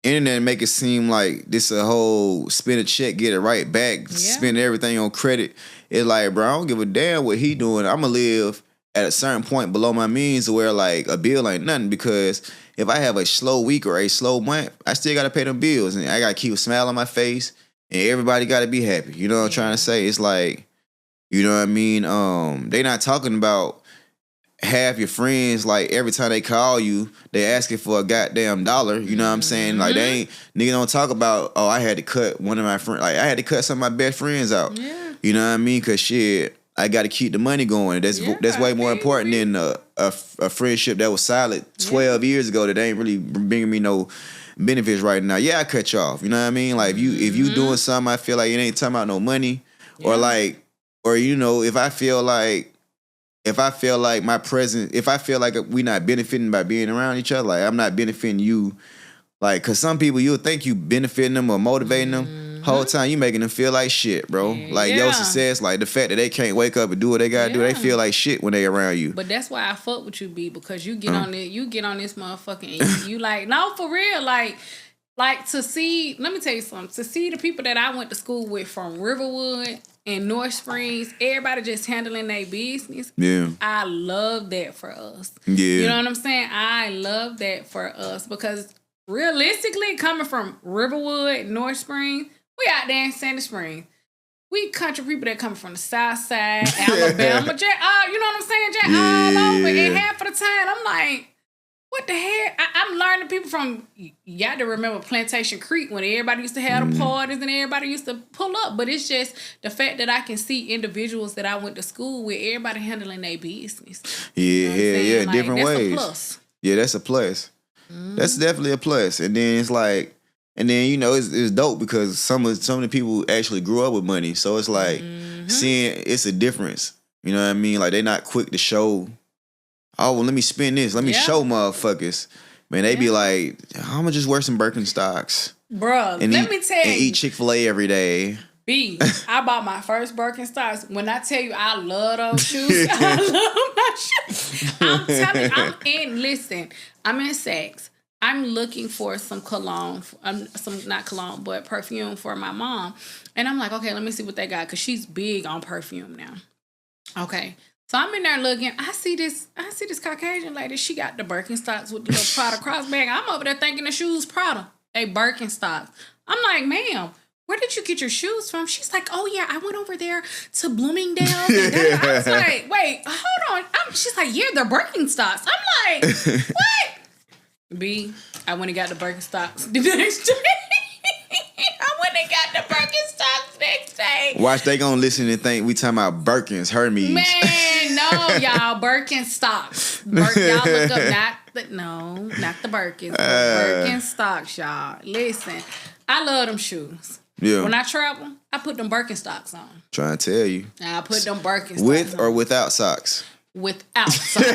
internet make it seem like this a whole spend a check, get it right back, spend everything on credit. It's like, bro, I don't give a damn what he doing. I'm going to live at a certain point below my means where like a bill ain't nothing, because if I have a slow week or a slow month, I still got to pay them bills, and I got to keep a smile on my face, and everybody got to be happy. You know what I'm trying to say? It's like, you know what I mean? They not talking about half your friends, like every time they call you, they asking for a goddamn $1. You know what I'm saying? Like nigga don't talk about, oh, I had to cut one of my friends, like I had to cut some of my best friends out. Yeah. You know what I mean? Cause shit, I got to keep the money going. That's way more important than a friendship that was solid 12 years ago that ain't really bringing me no benefits right now. Yeah, I cut you off. You know what I mean? Like if you doing something, I feel like it ain't talking about no money, or you know, if I feel like my presence, if I feel like we not benefiting by being around each other, like I'm not benefiting you, like, cause some people you'll think you benefiting them or motivating them. Whole time you making them feel like shit, bro. Like your success, like the fact that they can't wake up and do what they gotta do, they feel like shit when they around you. But that's why I fuck with you, B, because you get on it, you get on this motherfucking and you like, no, for real, like to see, let me tell you something, to see the people that I went to school with from Riverwood and North Springs, everybody just handling their business. Yeah. I love that for us. Yeah. You know what I'm saying? I love that for us because realistically, coming from Riverwood, North Springs, we out there in Sandy Springs. We country people that come from the South Side, Alabama, you know what I'm saying? All over. And half of the time, I'm like, what the hell? I'm learning people from, you got to remember Plantation Creek when everybody used to have the parties and everybody used to pull up. But it's just the fact that I can see individuals that I went to school with, everybody handling their business. Yeah, you know like, different ways. That's a plus. Yeah, that's a plus. That's definitely a plus. And then it's like, and then, you know, it's dope because some of the people actually grew up with money. So it's like seeing it's a difference. You know what I mean? Like they not quick to show, oh, well, let me spend this. Let me show motherfuckers. Man, they be like, I'm going to just wear some Birkenstocks. Bruh, let me tell you. And eat Chick-fil-A every day. B, I bought my first Birkenstocks. When I tell you I love those shoes, I love my shoes. I'm telling you, I'm in Saks. I'm looking for some cologne, not cologne, but perfume for my mom. And I'm like, okay, let me see what they got, because she's big on perfume now. Okay. So I'm in there looking. I see this Caucasian lady. She got the Birkenstocks with the little Prada crossbag. I'm over there thinking the shoes Prada. They Birkenstocks. I'm like, ma'am, where did you get your shoes from? She's like, oh yeah, I went over there to Bloomingdale's. I was like, wait, hold on. She's like, yeah, they're Birkenstocks. I'm like, what? I went and got the Birkenstocks the next day. I went and got the Birkenstocks next day. Watch, they gonna listen and think we talking about Birkins, Hermes. Man, no, y'all, Birkenstocks. Y'all look up, not the Birkins. Birkenstocks, y'all. Listen, I love them shoes. Yeah. When I travel, I put them Birkenstocks on. Trying to tell you. I put them Birkenstocks with on. or without socks? Without socks.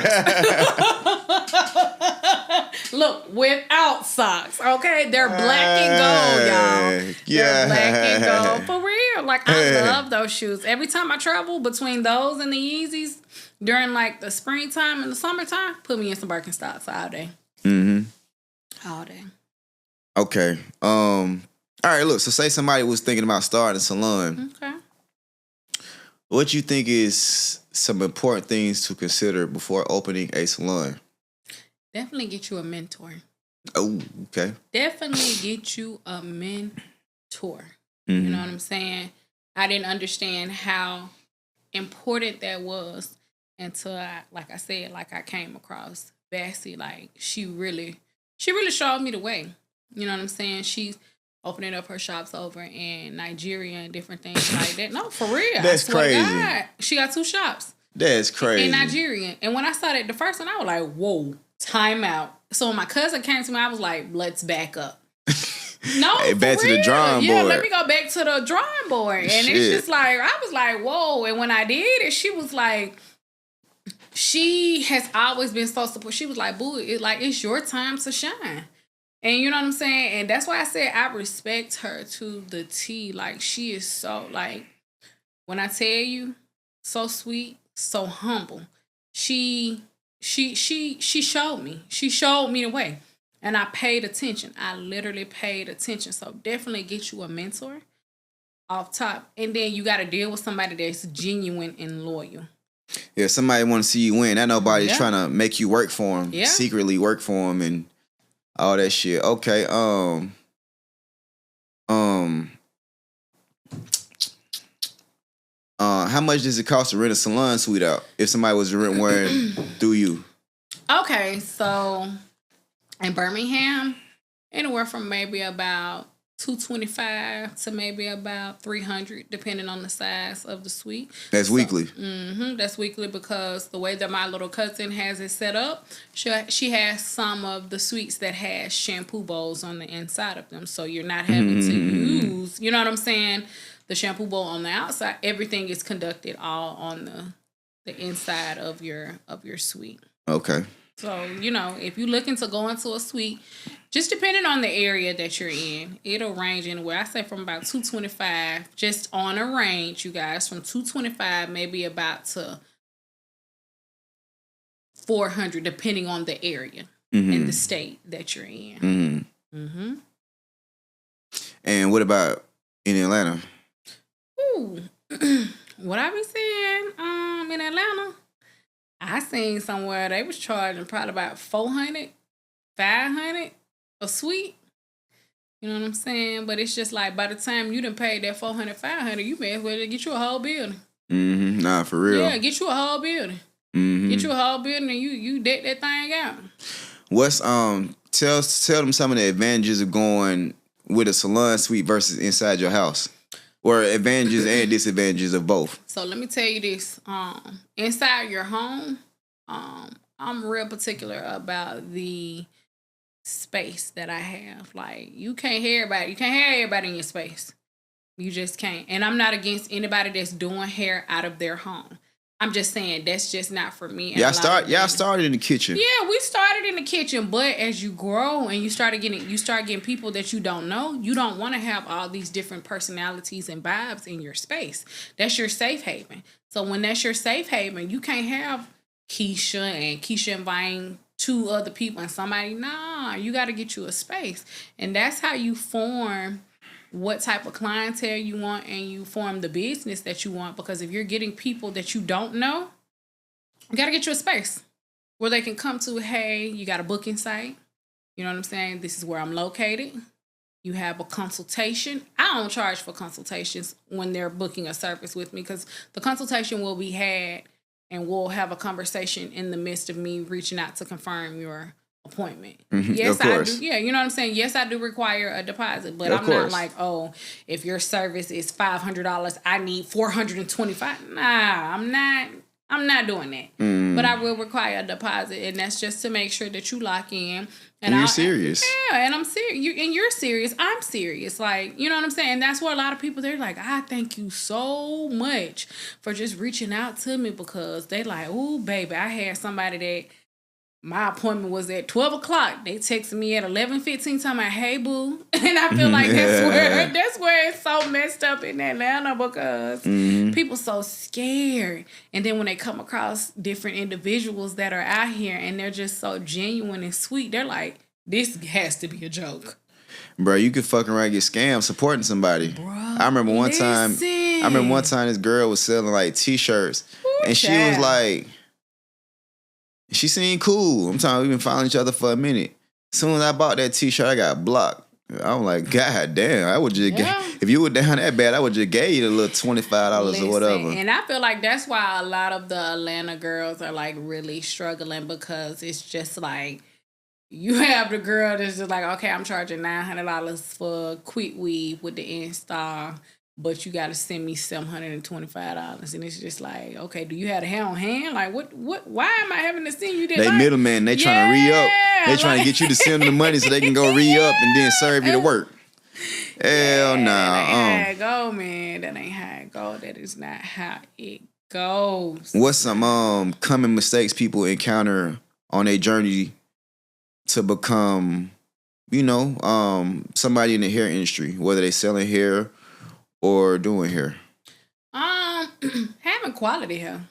Look, without socks, okay? They're black and gold, y'all. Yeah. They're black and gold. For real. Like, I love those shoes. Every time I travel between those and the Yeezys, during, like, the springtime and the summertime, put me in some Birkenstocks all day. Mm-hmm. All day. Okay. All right, look, so say somebody was thinking about starting a salon. Okay. What you think is some important things to consider before opening a salon? Definitely get you a mentor. Oh, okay. Definitely get you a mentor. Mm-hmm. You know what I'm saying? I didn't understand how important that was until I came across Bessie. Like, she really showed me the way. You know what I'm saying? She's opening up her shops over in Nigeria and different things like that. No, for real. That's crazy. God, she got 2 shops. That's crazy. In Nigeria. And when I saw that the first one, I was like, whoa, time out. So when my cousin came to me, I was like, let's back up. No, hey, back for to real. the drawing board. Yeah, let me go back to the drawing board. And Shit. it's just like, I was like, whoa. And when I did it, she was like, she has always been so supportive. She was like, boo, it's your time to shine. And you know what I'm saying? And that's why I said I respect her to the T. Like, she is so, like, when I tell you, so sweet, so humble. She showed me. She showed me the way. And I paid attention. I literally paid attention. So definitely get you a mentor off top. And then you got to deal with somebody that's genuine and loyal. Yeah, somebody want to see you win. Not nobody's trying to make you work for them, secretly work for them and all that shit. Okay, how much does it cost to rent a salon suite out if somebody was to rent one through you? Okay, so in Birmingham, anywhere from maybe about $225 to maybe about $300, depending on the size of the suite. That's weekly. That's weekly because the way that my little cousin has it set up, she has some of the suites that has shampoo bowls on the inside of them, so you're not having to use, you know what I'm saying, the shampoo bowl on the outside. Everything is conducted all on the inside of your suite. Okay. So, you know, if you're looking to go into a suite, just depending on the area that you're in, it'll range anywhere. I say from about $225, just on a range, you guys, from $225 maybe about to $400, depending on the area and the state that you're in. And what about in Atlanta? Ooh, what I be seeing in Atlanta, I seen somewhere they was charging probably about $400, $500 a suite. You know what I'm saying? But it's just like by the time you done paid that $400, $500, you may as well get you a whole building. Nah, for real. Yeah, get you a whole building. Get you a whole building and you deck that thing out. What's tell them some of the advantages of going with a salon suite versus inside your house. Or advantages and disadvantages of both. So let me tell you this. Inside your home, I'm real particular about the space that I have. Like, you can't hear everybody. You can't hear everybody in your space. You just can't. And I'm not against anybody that's doing hair out of their home. I'm just saying that's just not for me. Y'all started in the kitchen. Yeah, we started in the kitchen, but as you grow and you start getting people that you don't know, you don't want to have all these different personalities and vibes in your space. That's your safe haven. So when that's your safe haven, you can't have Keisha and Vine two other people and somebody, nah, you got to get you a space. And that's how you form what type of clientele you want, and you form the business that you want. Because if you're getting people that you don't know, you got to get you a space where they can come to. Hey, you got a booking site. You know what I'm saying? This is where I'm located. You have a consultation. I don't charge for consultations when they're booking a service with me, because the consultation will be had and we'll have a conversation in the midst of me reaching out to confirm your appointment. Yes, I do. Yeah, you know what I'm saying? Yes, I do require a deposit, but I'm not like, oh, if your service is $500, I need $425. Nah, I'm not doing that. But I will require a deposit, and that's just to make sure that you lock in. And you're serious. Yeah, and I'm serious. You're serious. I'm serious. Like, you know what I'm saying? And that's where a lot of people, they're like, I thank you so much for just reaching out to me, because they like, ooh, baby, I had somebody that my appointment was at 12 o'clock. They texted me at 11:15 talking about, hey, boo. And I feel like that's where it's so messed up in Atlanta, because people so scared. And then when they come across different individuals that are out here and they're just so genuine and sweet, they're like, this has to be a joke. Bro, you could fucking around get scammed supporting somebody. Bro, I remember one time this girl was selling like t-shirts. And she was like, she seemed cool. I'm talking, we've been following each other for a minute. As soon as I bought that t-shirt, I got blocked. I'm like, God damn, I would just if you were down that bad, I would just gave you the little $25 or whatever. And I feel like that's why a lot of the Atlanta girls are like really struggling, because it's just like, you have the girl that's just like, okay, I'm charging $900 for quick weave with the install, but you got to send me $725. And it's just like, okay, do you have the hair on hand? Like, what, why am I having to send you that? They middleman, they trying to re-up. They trying to get you to send them the money so they can go re-up and then serve you the work. Hell no. That ain't how it go, man. That ain't how it go. That is not how it goes. What's some common mistakes people encounter on their journey to become, somebody in the hair industry, whether they selling hair or doing hair? Having quality hair.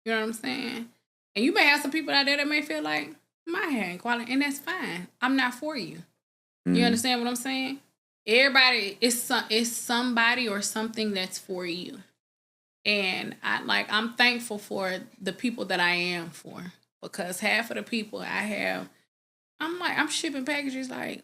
You know what I'm saying? And you may have some people out there that may feel like, my hair ain't quality, and that's fine. I'm not for you. You understand what I'm saying? Everybody, it's somebody or something that's for you. And I'm thankful for the people that I am for, because half of the people I have, I'm shipping packages like,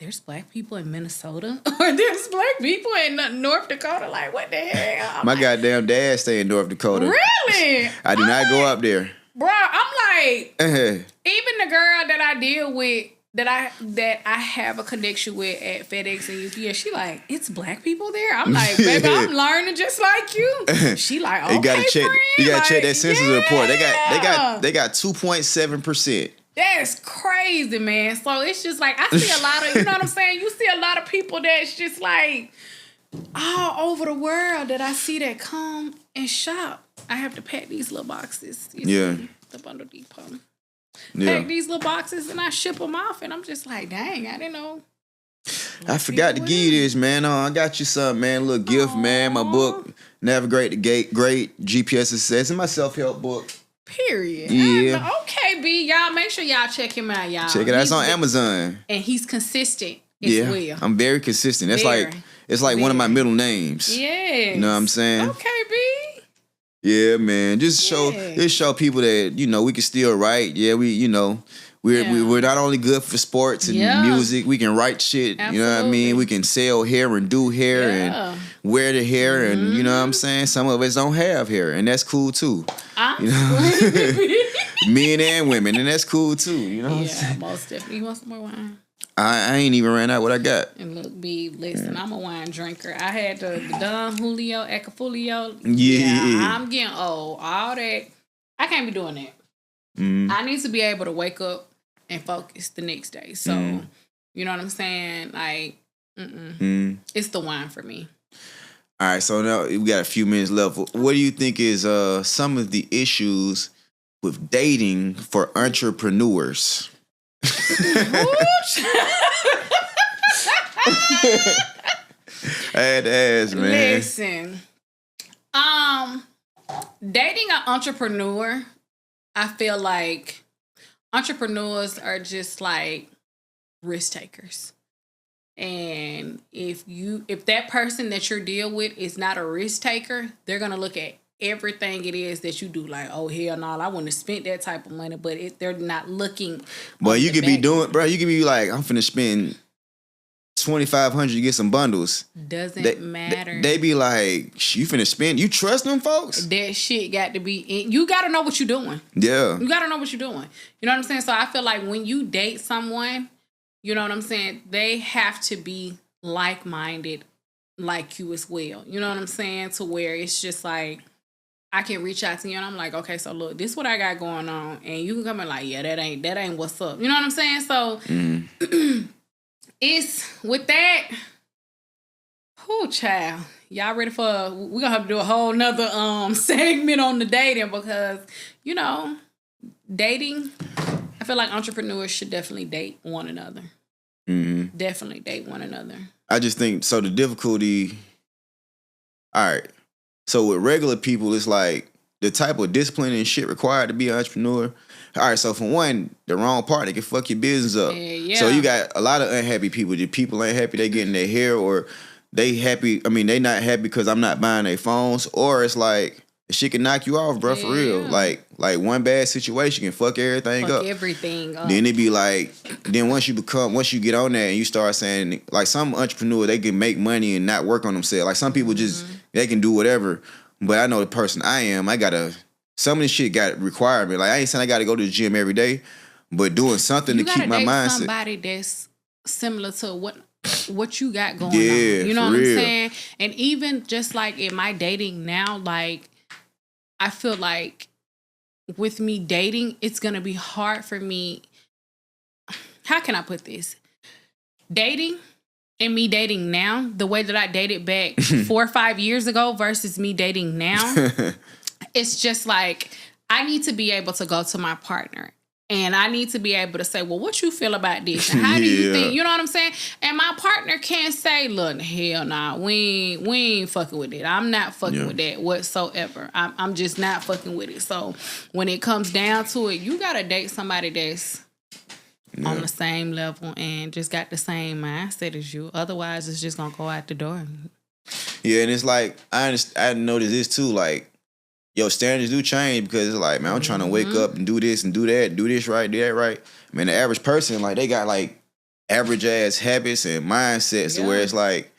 there's black people in Minnesota, or there's black people in North Dakota. Like, what the hell? My goddamn dad stay in North Dakota. Really? I do not go up there. Bro, I'm like, even the girl that I deal with, that I have a connection with at FedEx and UPS, she like, it's black people there? I'm like, baby, I'm learning just like you. She like, okay, you gotta check, friend. You gotta check that census report. They got 2.7%. That's crazy, man. So it's just like, I see a lot of, you know what I'm saying? You see a lot of people that's just like all over the world that I see that come and shop. I have to pack these little boxes. The Bundle Depot. Pack these little boxes and I ship them off, and I'm just like, dang, I didn't know. I forgot to give you this, man. I got you something, man. A little gift, man. My book, Navigate the Great GPS Success, and my self-help book. Period. Yeah. Okay, B. Y'all make sure y'all check him out, y'all. Check it out. It's on Amazon. And he's consistent as well. I'm very consistent. That's it's like one of my middle names. Yes. You know what I'm saying? Okay, B. Yeah, man. Just show people that, we can still write. Yeah, we're not only good for sports and music, we can write shit. Absolutely. You know what I mean? We can sell hair and do hair and wear the hair, and you know what I'm saying? Some of us don't have hair, and that's cool too. Men and women, and that's cool too. You know what I'm saying? Most definitely. You want some more wine? I ain't even ran out what I got. And look, B, listen, I'm a wine drinker. I had the Don Julio, Ecafulio. Yeah. I'm getting old. All that. I can't be doing that. I need to be able to wake up and focus the next day. So, you know what I'm saying? Like, it's the wine for me. All right, so now we got a few minutes left. What do you think is some of the issues with dating for entrepreneurs? I had to ask, man. Listen, dating an entrepreneur, I feel like entrepreneurs are just like risk takers. And if that person that you're dealing with is not a risk taker, they're gonna look at everything it is that you do like, oh hell no, I wouldn't have spent that type of money. But they're not looking. But you could be doing, bro. You could be like, I'm finna spend $2,500 to get some bundles. Doesn't matter. They be like, you finna spend. You trust them folks? That shit got to be. You got to know what you're doing. Yeah. You got to know what you're doing. You know what I'm saying? So I feel like when you date someone, you know what I'm saying, they have to be like-minded like you as well. You know what I'm saying? To where it's just like, I can reach out to you and I'm like, okay, so look, this is what I got going on. And you can come in like, yeah, that ain't what's up. You know what I'm saying? So it's with that, child. Y'all ready for, we're gonna have to do a whole nother segment on the dating because, you know, dating, I feel like entrepreneurs should definitely date one another. Mm-hmm. Definitely date one another. I just think, so the difficulty, all right, so with regular people, it's like the type of discipline and shit required to be an entrepreneur. All right, so for one, the wrong partner can fuck your business up. Yeah. So you got a lot of unhappy people. The people ain't happy they getting their hair, or they happy. I mean, they not happy because I'm not buying their phones, or it's like the shit can knock you off, bro, for real. Like one bad situation can fuck everything up. Everything up. Then it be like, then once you get on there and you start saying, like some entrepreneur, they can make money and not work on themselves. Like some people just, they can do whatever. But I know the person I am, some of this shit got requirement. Like I ain't saying I got to go to the gym every day, but doing something to keep my mindset. Somebody that's similar to what you got going on. You know what I'm saying? And even just like in my dating now, like I feel like with me dating, it's going to be hard for me. How can I put this? Dating and me dating now, the way that I dated back 4 or 5 years ago versus me dating now, it's just like I need to be able to go to my partner and I need to be able to say, well, what you feel about this? And how do you think? You know what I'm saying? And my partner can't say, look, hell nah, we ain't fucking with it. I'm not fucking with that whatsoever. I'm just not fucking with it. So when it comes down to it, you got to date somebody that's on the same level and just got the same mindset as you. Otherwise, it's just going to go out the door. Yeah, and it's like, I noticed this too, like, your standards do change because it's like, man, I'm trying to wake up and do this and do that, do this right, do that right. Man, the average person, like, they got like average ass habits and mindsets to where it's like,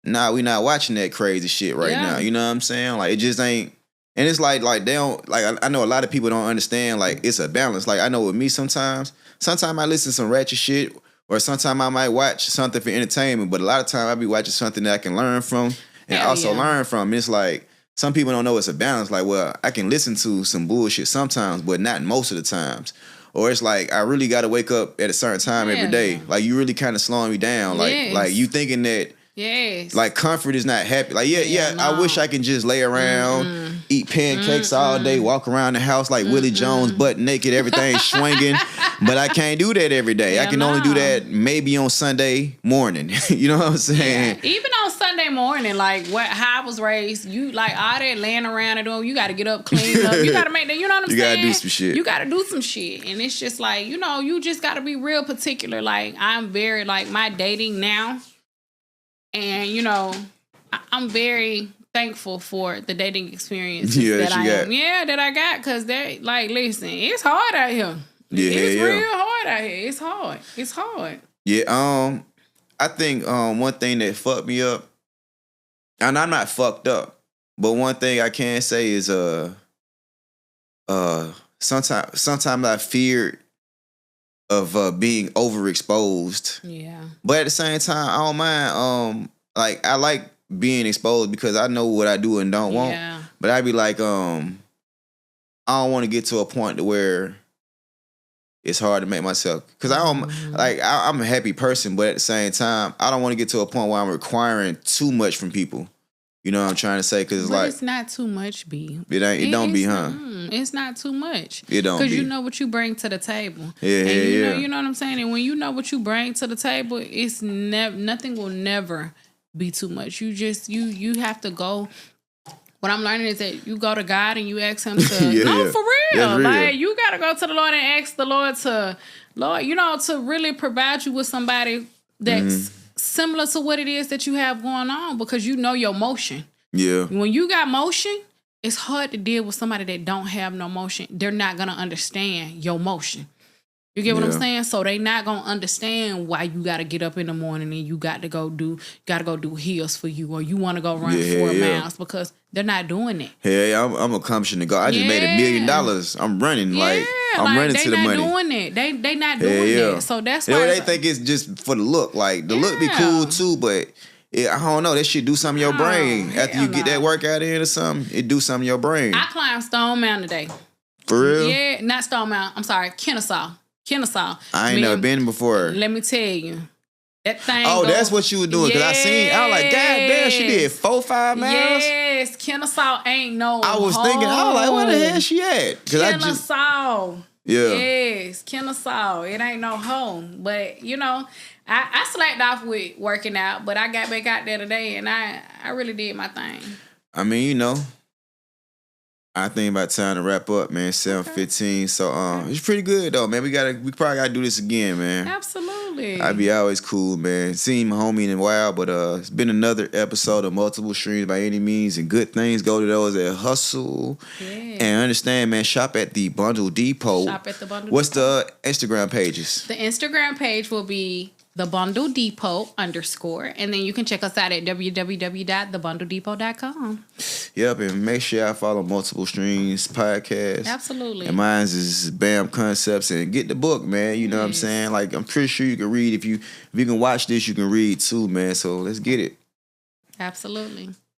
nah, we not watching that crazy shit right now. You know what I'm saying? Like, it just ain't. And it's like they don't, like, I know a lot of people don't understand, like, it's a balance. Like, I know with me sometimes I listen to some ratchet shit, or sometimes I might watch something for entertainment, but a lot of times I be watching something that I can learn from and learn from. And it's like, some people don't know it's a balance. Like, well, I can listen to some bullshit sometimes, but not most of the times. Or it's like, I really got to wake up at a certain time every day. Like, you really kind of slowing me down. Like you thinking that, like, comfort is not happy. Like, no. I wish I can just lay around, eat pancakes all day, walk around the house like Willie Jones, butt naked, everything swinging. But I can't do that every day. I can only do that maybe on Sunday morning. You know what I'm saying? Yeah. Even on Sunday morning, like how I was raised, you like all that laying around and doing, you got to get up, clean up. You got to make that, you know what I'm saying? You got to do some shit. You got to do some shit. And it's just like, you know, you just got to be real particular. Like, I'm very, like, my dating now, and, you know, I'm very thankful for the dating experience that I got. Because, like, listen, it's hard out here. It's real hard out here. It's hard. It's hard. Yeah, I think one thing that fucked me up, and I'm not fucked up, but one thing I can say is sometimes I feared of being overexposed. Yeah. But at the same time, I don't mind. Like, I like being exposed because I know what I do and don't want. Yeah. But I'd be like, I don't want to get to a point to where it's hard to make myself, because I'm a happy person, but at the same time, I don't want to get to a point where I'm requiring too much from people. You know what I'm trying to say? Because it's not too much, B. It don't be, huh? It's not too much. It don't, because you know what you bring to the table. Yeah, and you know what I'm saying. And when you know what you bring to the table, it's nothing will never be too much. You just you have to go what I'm learning is that you go to God and you ask him to, for real. That's real. Like, you got to go to the Lord and ask the Lord to, to really provide you with somebody that's similar to what it is that you have going on, because you know your motion. Yeah. When you got motion, it's hard to deal with somebody that don't have no motion. They're not going to understand your motion. You get what I'm saying? So they not gonna understand why you gotta get up in the morning and you got to go do hills for you, or you want to go run 4 miles, because they're not doing it. Hey, I'm accomplishing the goal. I just made $1 million. I'm running I'm running to the money. They not doing it. They not doing it. So that's why they think it's just for the look. Like the look be cool too, but I don't know. That shit do something in your brain after you get that workout in or something. It do something in your brain. I climbed Stone Mountain today. For real? Yeah, not Stone Mountain. I'm sorry, Kennesaw. I ain't never been before. Let me tell you. That thing. Oh, that's what you were doing. Because I was like, God damn, she did 4-5 miles? Yes, Kennesaw ain't no I was thinking, I was like, where the hell she at? Kennesaw. Yeah. Yes, Kennesaw. It ain't no home. But, I slacked off with working out, but I got back out there today and I really did my thing. I mean, I think about time to wrap up, man. 7:15. So it's pretty good though, man. We probably gotta do this again, man. Absolutely. I'd be always cool, man. Seen my homie in a while, but it's been another episode of Multiple Streams by any means, and good things go to those that hustle. Yeah. And understand, man, shop at the Bundle Depot. What's the Instagram pages? The Instagram page will be The Bundle Depot _, and then you can check us out at www.thebundledepot.com. Yep, and make sure I follow Multiple Streams podcast. Absolutely. And mine is BAM Concepts, and get the book, man. You know what I'm saying? Like, I'm pretty sure you can read. If you can watch this, you can read too, man. So let's get it. Absolutely.